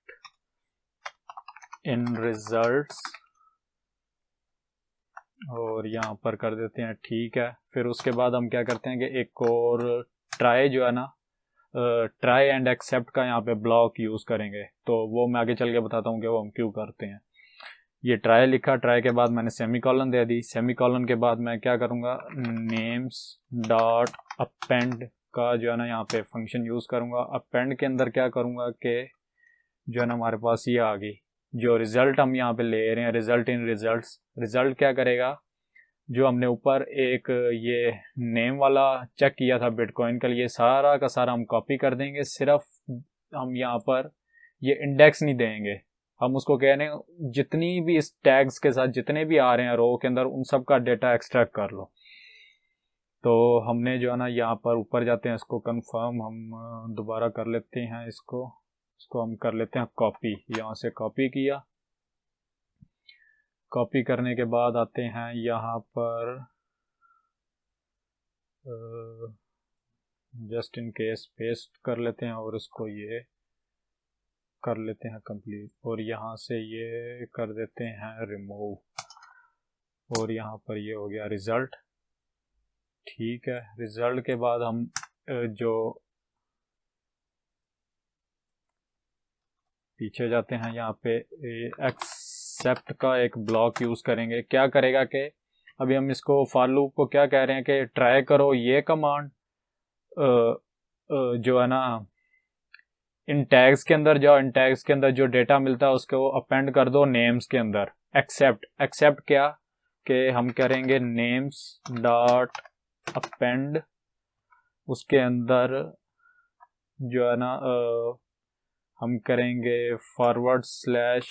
A: इन रिजल्ट्स, और यहाँ पर कर देते हैं ठीक है। फिर उसके बाद हम क्या करते हैं कि एक और ट्राई जो है ना, ट्राई एंड एक्सेप्ट का यहाँ पे ब्लॉक यूज करेंगे। तो वो मैं आगे चल के बताता हूँ कि वो हम क्यों करते हैं। ये ट्राई लिखा, ट्राई के बाद मैंने सेमीकॉलन दे दी, सेमीकॉलन के बाद मैं क्या करूँगा, नेम्स डॉट अपेंड का जो है ना यहाँ पे फंक्शन यूज करूँगा। अपेंड के अंदर क्या करूँगा कि जो है ना हमारे पास ये आ गई, जो रिजल्ट हम यहाँ पे ले रहे हैं, रिजल्ट इन रिजल्ट्स, रिजल्ट क्या करेगा, जो हमने ऊपर एक ये नेम वाला चेक किया था बिटकॉइन के लिए, सारा का सारा हम कॉपी कर देंगे। सिर्फ हम यहाँ पर ये इंडेक्स नहीं देंगे, हम उसको कह रहे हैं जितनी भी इस टैग्स के साथ जितने भी आ रहे हैं रो के अंदर, उन सब का डेटा एक्सट्रैक्ट कर लो। तो हमने जो है ना यहाँ पर ऊपर जाते हैं, इसको कंफर्म हम दोबारा कर लेते हैं, इसको हम कर लेते हैं कॉपी, यहाँ से कॉपी किया। कॉपी करने के बाद आते हैं यहाँ पर जस्ट इन केस पेस्ट कर लेते हैं, और इसको ये कर लेते हैं कंप्लीट, और यहाँ से ये कर देते हैं रिमूव, और यहाँ पर ये हो गया रिजल्ट, ठीक है। रिजल्ट के बाद हम जो पीछे जाते हैं, यहाँ पे एक्सेप्ट का एक ब्लॉक यूज करेंगे। क्या करेगा कि अभी हम इसको फॉर लूप को क्या कह रहे हैं कि ट्राई करो ये कमांड, जो है ना इन टैग्स के अंदर जाओ, इन टैग्स के अंदर जो डेटा मिलता है उसको अपेंड कर दो नेम्स के अंदर। एक्सेप्ट क्या कि हम करेंगे नेम्स डॉट अपेंड, उसके अंदर जो है ना हम करेंगे forward slash,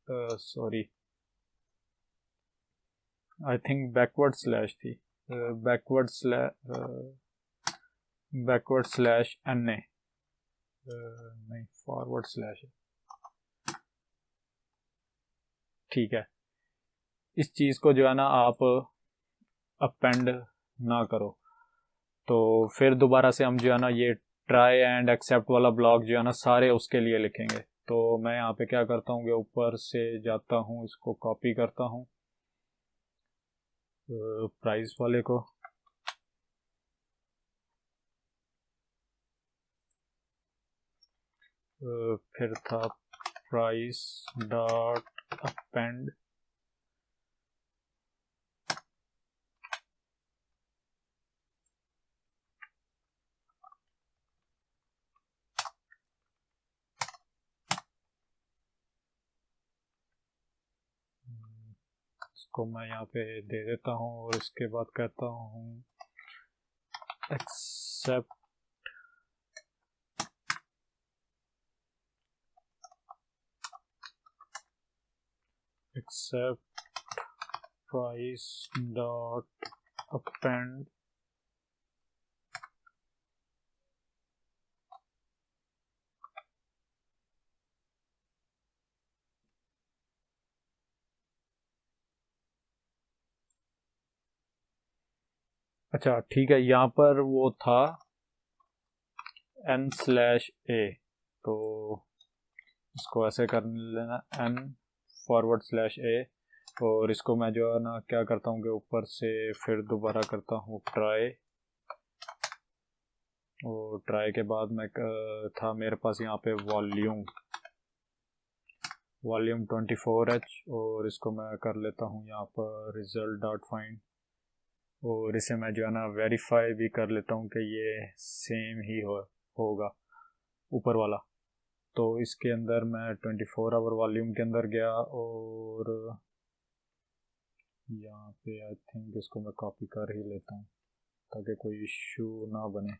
A: sorry I think backward slash थी, बैकवर्ड स्लैश NA, नहीं फॉरवर्ड स्लैश है, ठीक है। इस चीज़ को जो है ना आप अपेंड ना करो। तो फिर दोबारा से हम जो है ना ये ट्राई एंड एक्सेप्ट वाला ब्लॉक जो है ना सारे उसके लिए लिखेंगे। तो मैं यहाँ पे क्या करता हूँ कि ऊपर से जाता हूँ, इसको कॉपी करता हूँ प्राइस वाले को, फिर था प्राइस डॉट अपेंड, इसको मैं यहाँ पे दे देता हूँ, और इसके बाद कहता हूँ एक्सेप्ट प्राइस डॉट अपेंड अच्छा ठीक है, यहाँ पर वो था n/a, तो इसको ऐसे कर लेना n/a, और इसको मैं जो है ना क्या करता हूँ कि ऊपर से फिर दोबारा करता हूँ ट्राई, और ट्राई के बाद मैं था मेरे पास यहाँ पे वॉल्यूम 24h, और इसको मैं कर लेता हूँ यहाँ पर रिजल्ट डॉट फाइंड, और इसे मैं जो है ना वेरीफाई भी कर लेता हूँ कि ये सेम ही होगा ऊपर वाला। तो इसके अंदर मैं 24 आवर वॉल्यूम के अंदर गया, और यहाँ पे आई थिंक इसको मैं कॉपी कर ही लेता हूँ ताकि कोई इश्यू ना बने।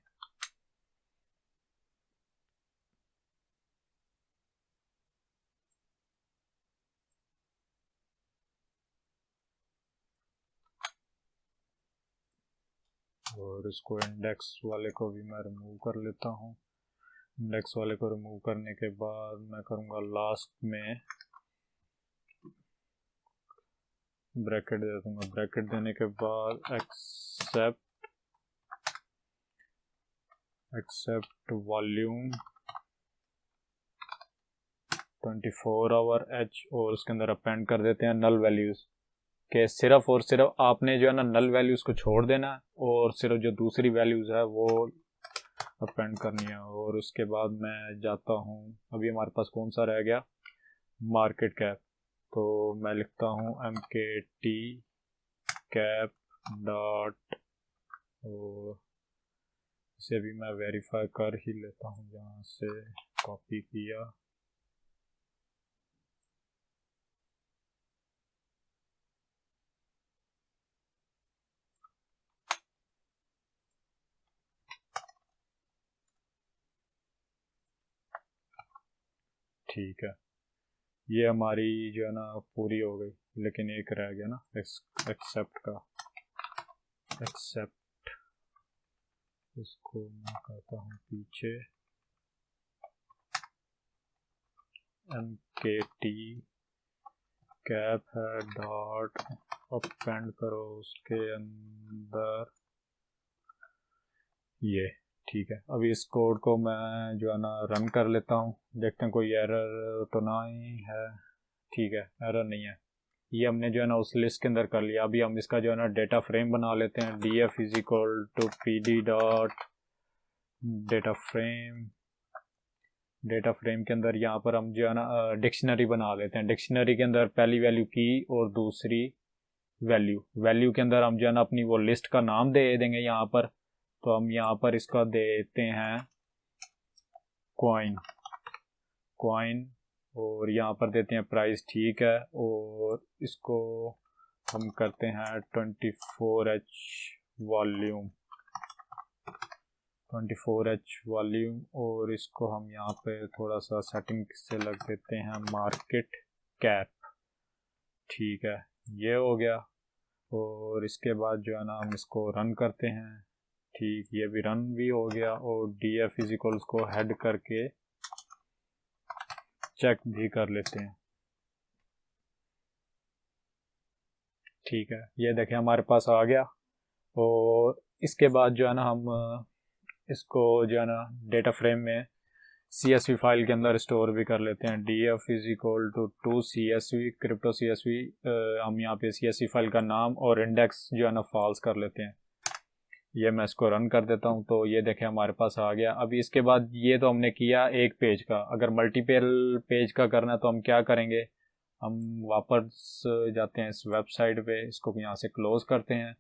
A: और इसको इंडेक्स वाले को भी मैं रिमूव कर लेता हूँ। इंडेक्स वाले को रिमूव करने के बाद मैं करूँगा लास्ट में ब्रैकेट दे दूँगा। ब्रैकेट देने के बाद एक्सेप्ट वॉल्यूम 24 आवर h, और उसके अंदर अपेंड कर देते हैं नल वैल्यूज़ के सिर्फ और सिर्फ आपने जो है ना नल वैल्यूज़ को छोड़ देना है, और सिर्फ जो दूसरी वैल्यूज़ है वो अपेंड करनी है। और उसके बाद मैं जाता हूँ, अभी हमारे पास कौन सा रह गया, मार्केट कैप, तो मैं लिखता हूँ mkt कैप डॉट, और इसे भी मैं वेरीफाई कर ही लेता हूँ, जहाँ से कॉपी किया। ठीक है, ये हमारी जो है ना पूरी हो गई, लेकिन एक रह गया ना एक्सेप्ट का। एक्सेप्ट, इसको मैं करता हूँ पीछे, mkt कैप है डॉट अपेंड करो उसके अंदर ये। ठीक है, अभी इस कोड को मैं जो है ना रन कर लेता हूँ, देखते हैं कोई एरर तो नहीं है। ठीक है, एरर नहीं है। ये हमने जो है ना उस लिस्ट के अंदर कर लिया। अभी हम इसका जो है ना डेटा फ्रेम बना लेते हैं। df is equal to pd dot data frame. Data frame के अंदर यहाँ पर हम जो है ना डिक्शनरी बना लेते हैं। डिक्शनरी के अंदर पहली वैल्यू की और दूसरी वैल्यू के अंदर हम जो है ना अपनी वो लिस्ट का नाम दे देंगे यहाँ पर। तो हम यहाँ पर इसका देते हैं कॉइन, और यहाँ पर देते हैं प्राइस। ठीक है, और इसको हम करते हैं 24h वॉल्यूम 24h वॉल्यूम, और इसको हम यहाँ पे थोड़ा सा सेटिंग से लग देते हैं मार्केट कैप। ठीक है, ये हो गया। और इसके बाद जो है ना हम इसको रन करते हैं। ठीक, ये भी रन भी हो गया, और df इज इक्वल्स को हेड करके चेक भी कर लेते हैं। ठीक है, ये देखें हमारे पास आ गया। और इसके बाद जो है ना हम इसको जो है ना डेटा फ्रेम में CSV फाइल के अंदर स्टोर भी कर लेते हैं। df is equal to CSV crypto CSV। हम यहाँ पे CSV फाइल का नाम और इंडेक्स जो है ना फॉल्स कर लेते हैं। ये मैं इसको रन कर देता हूँ, तो ये देखें हमारे पास आ गया। अभी इसके बाद ये तो हमने किया एक पेज का। अगर मल्टीपल पेज का करना है तो हम क्या करेंगे, हम वापस जाते हैं इस वेबसाइट पे, इसको यहाँ से क्लोज करते हैं,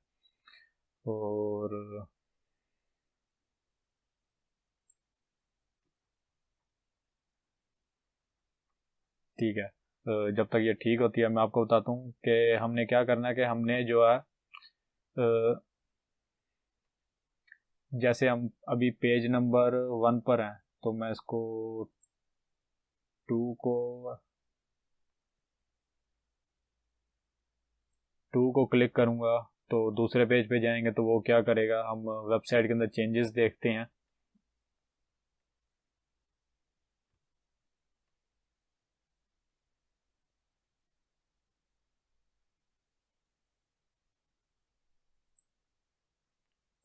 A: और ठीक है। जब तक ये ठीक होती है मैं आपको बताता हूँ कि हमने क्या करना है। कि हमने जो है जैसे हम अभी पेज नंबर 1 पर हैं, तो मैं इसको 2 को 2 को क्लिक करूँगा तो दूसरे पेज पे जाएंगे, तो वो क्या करेगा, हम वेबसाइट के अंदर चेंजेस देखते हैं।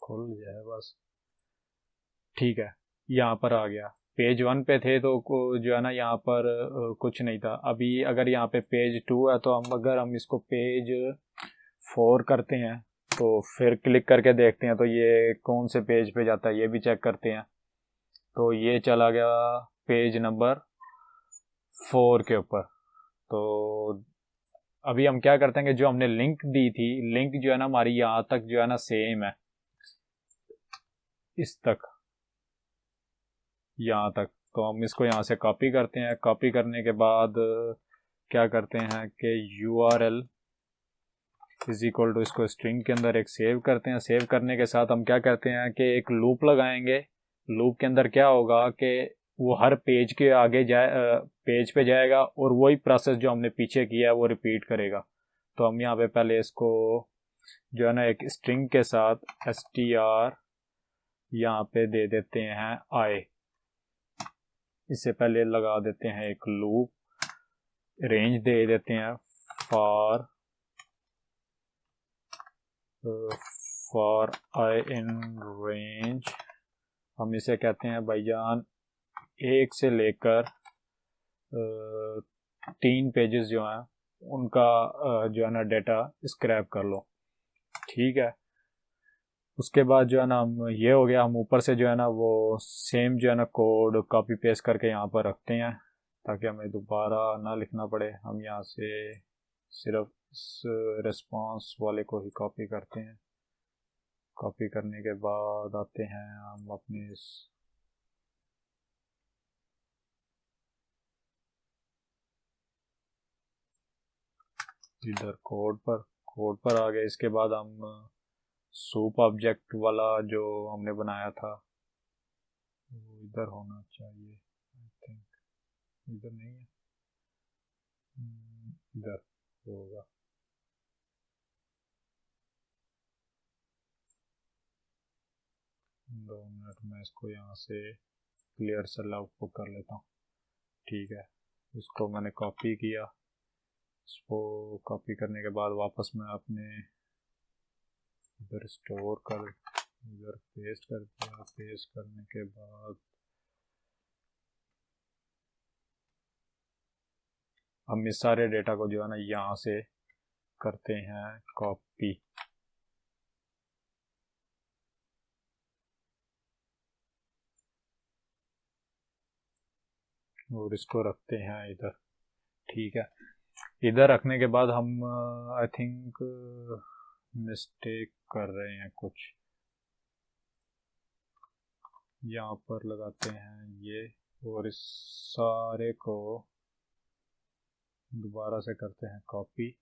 A: खुल जाए बस, ठीक है, यहाँ पर आ गया। पेज 1 पे थे तो जो है ना यहाँ पर कुछ नहीं था। अभी अगर यहाँ पे पेज 2 है, तो अगर हम इसको पेज 4 करते हैं तो फिर क्लिक करके देखते हैं तो ये कौन से पेज पे जाता है ये भी चेक करते हैं। तो ये चला गया पेज नंबर 4 के ऊपर। तो अभी हम क्या करते हैं कि जो हमने लिंक दी थी, लिंक जो है ना हमारी यहाँ तक जो है ना सेम है, इस तक, यहाँ तक। तो हम इसको यहाँ से कॉपी करते हैं। कॉपी करने के बाद क्या करते हैं कि URL इज इक्वल टू, इसको स्ट्रिंग के अंदर एक सेव करते हैं। सेव करने के साथ हम क्या करते हैं कि एक लूप लगाएंगे। लूप के अंदर क्या होगा कि वो हर पेज के आगे पेज पे जाएगा और वही प्रोसेस जो हमने पीछे किया है वो रिपीट करेगा। तो हम यहाँ पे पहले इसको जो है ना एक स्ट्रिंग के साथ str यहाँ पे दे देते हैं I। इससे पहले लगा देते हैं एक लूप, रेंज दे देते हैं फॉर I इन रेंज। हम इसे कहते हैं भाईजान 1 से लेकर 3 पेजेस जो हैं उनका जो है ना डेटा स्क्रैप कर लो, ठीक है। उसके बाद जो है ना हम, ये हो गया, हम ऊपर से जो है ना वो सेम जो है ना कोड कॉपी पेस्ट करके यहाँ पर रखते हैं ताकि हमें दोबारा ना लिखना पड़े। हम यहाँ से सिर्फ इस रिस्पॉन्स वाले को ही कॉपी करते हैं। कॉपी करने के बाद आते हैं हम अपने इस इधर कोड पर आ गए। इसके बाद हम सूप ऑब्जेक्ट वाला जो हमने बनाया था वो इधर होना चाहिए, आई थिंक इधर नहीं है, इधर होगा। दो मिनट में इसको यहाँ से क्लियर सेल आउटपुट कर लेता हूँ, ठीक है। इसको मैंने कॉपी किया। इसको कॉपी करने के बाद वापस मैं अपने इधर स्टोर कर, इधर पेस्ट कर दिया। पेस्ट करने के बाद हम इस सारे डेटा को जो है ना यहाँ से करते हैं कॉपी, और इसको रखते हैं इधर, ठीक है। इधर रखने के बाद हम आई थिंक मिस्टेक कर रहे हैं कुछ, यहाँ पर लगाते हैं ये, और इस सारे को दोबारा से करते हैं कॉपी।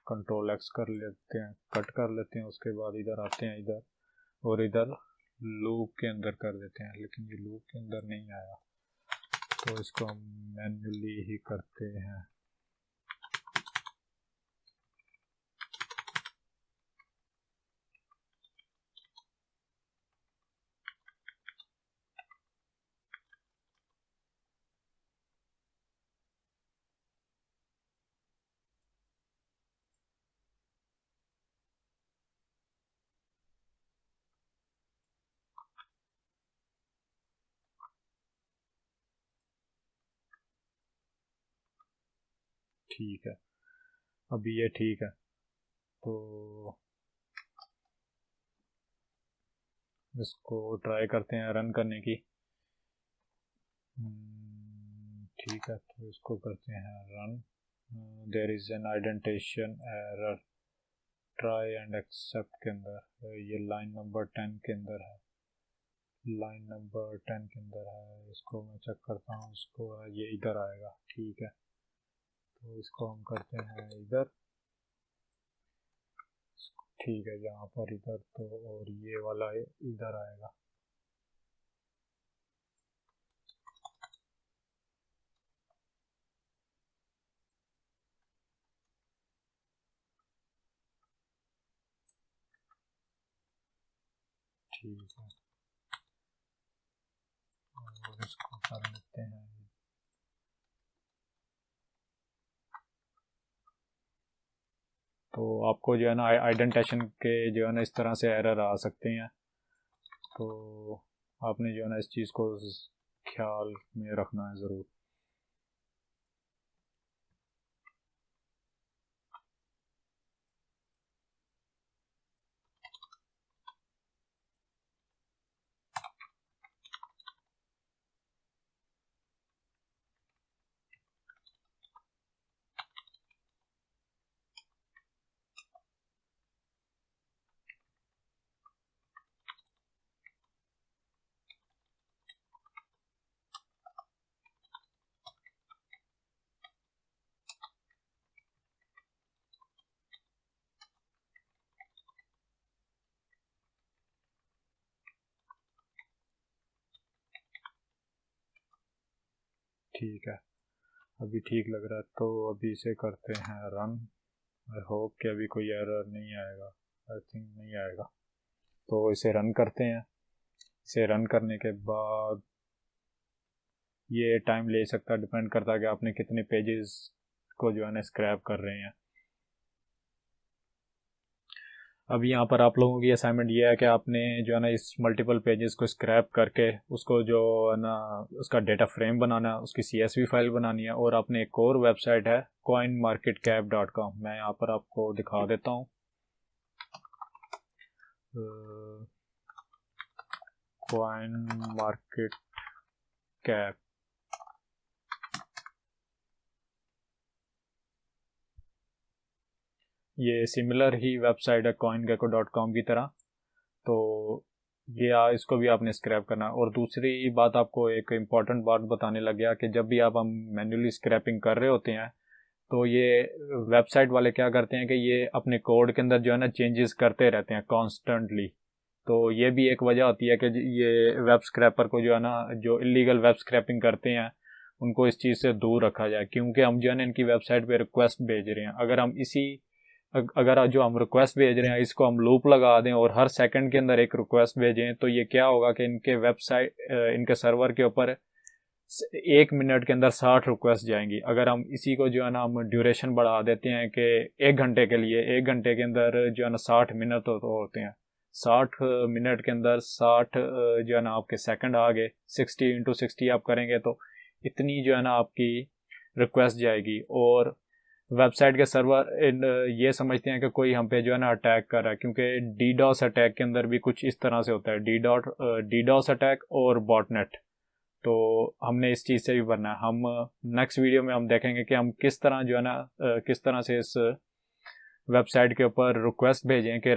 A: कंट्रोल X कर लेते हैं, कट कर लेते हैं। उसके बाद इधर आते हैं इधर, और इधर लूप के अंदर कर देते हैं, लेकिन ये लूप के अंदर नहीं आया तो इसको हम मैन्युअली ही करते हैं। ठीक है, अभी ये ठीक है। तो इसको ट्राई करते हैं रन करने की। ठीक है, तो इसको करते हैं run. There is an identification error, try and except के अंदर ये लाइन नंबर 10 के अंदर है, लाइन नंबर 10 के अंदर है। इसको मैं चेक करता हूँ, इसको ये इधर आएगा, ठीक है। तो इसको हम करते हैं इधर, ठीक है, यहाँ पर इधर तो, और ये वाला इधर आएगा। ठीक है, और इसको कर लेते हैं। तो आपको जो है ना आइडेंटिफिकेशन के जो है ना इस तरह से एरर आ सकते हैं, तो आपने जो है ना इस चीज़ को ख्याल में रखना है ज़रूर। ठीक है, अभी ठीक लग रहा है, तो अभी इसे करते हैं रन। आई होप कि अभी कोई एरर नहीं आएगा, आई थिंक नहीं आएगा। तो इसे रन करते हैं। इसे रन करने के बाद ये टाइम ले सकता है, डिपेंड करता है कि आपने कितने पेजेस को जो है ना स्क्रैप कर रहे हैं। अब यहाँ पर आप लोगों की असाइनमेंट ये है कि आपने जो है ना इस मल्टीपल पेजेस को स्क्रैप करके उसको जो है ना उसका डेटा फ्रेम बनाना है, उसकी CSV फाइल बनानी है। और आपने एक और वेबसाइट है coinmarketcap.com, मैं यहाँ पर आपको दिखा देता हूँ। कॉइन मार्केट कैप, ये सिमिलर ही वेबसाइट है coingecko.com की तरह। तो ये इसको भी आपने स्क्रैप करना है। और दूसरी बात, आपको एक इम्पॉर्टेंट बात बताने लग गया कि जब भी आप हम मैन्युअली स्क्रैपिंग कर रहे होते हैं, तो ये वेबसाइट वाले क्या करते हैं कि ये अपने कोड के अंदर जो है ना चेंजेस करते रहते हैं कॉन्स्टेंटली। तो ये भी एक वजह होती है कि ये वेब स्क्रैपर को जो है ना, जो इलीगल वेब स्क्रैपिंग करते हैं, उनको इस चीज़ से दूर रखा जाए। क्योंकि हम जो है ना इनकी वेबसाइट पे रिक्वेस्ट भेज रहे हैं, अगर हम अगर जो हम रिक्वेस्ट भेज रहे हैं इसको हम लूप लगा दें और हर सेकंड के अंदर एक रिक्वेस्ट भेजें, तो ये क्या होगा कि इनके वेबसाइट इनके सर्वर के ऊपर 1 मिनट के अंदर 60 रिक्वेस्ट जाएंगी। अगर हम इसी को जो है ना हम ड्यूरेशन बढ़ा देते हैं कि 1 घंटे के लिए, 1 घंटे के अंदर जो है ना 60 मिनट होते हैं, 60 मिनट के अंदर 60 जो है ना आपके सेकंड आ गए, 60 × 60 आप करेंगे तो इतनी जो है ना आपकी रिक्वेस्ट जाएगी। और वेबसाइट के सर्वर ये समझते हैं कि कोई हम पे जो है ना अटैक कर रहा है, क्योंकि DDoS अटैक के अंदर भी कुछ इस तरह से होता है, DDoS अटैक और बॉटनेट। तो हमने इस चीज़ से भी बनना है। हम नेक्स्ट वीडियो में हम देखेंगे कि हम किस तरह जो है ना किस तरह से इस वेबसाइट के ऊपर रिक्वेस्ट भेजें कि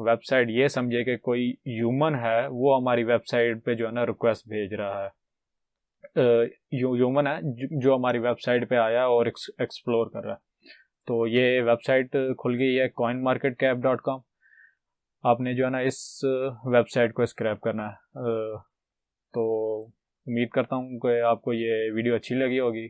A: वेबसाइट ये समझे कि कोई ह्यूमन है वो हमारी वेबसाइट पे जो है ना रिक्वेस्ट भेज रहा है, ह्यूमन है जो हमारी वेबसाइट पे आया और एक्सप्लोर कर रहा है। तो ये वेबसाइट खुल गई है coinmarketcap.com। आपने जो है ना इस वेबसाइट को स्क्रैप करना है। तो उम्मीद करता हूँ कि आपको ये वीडियो अच्छी लगी होगी।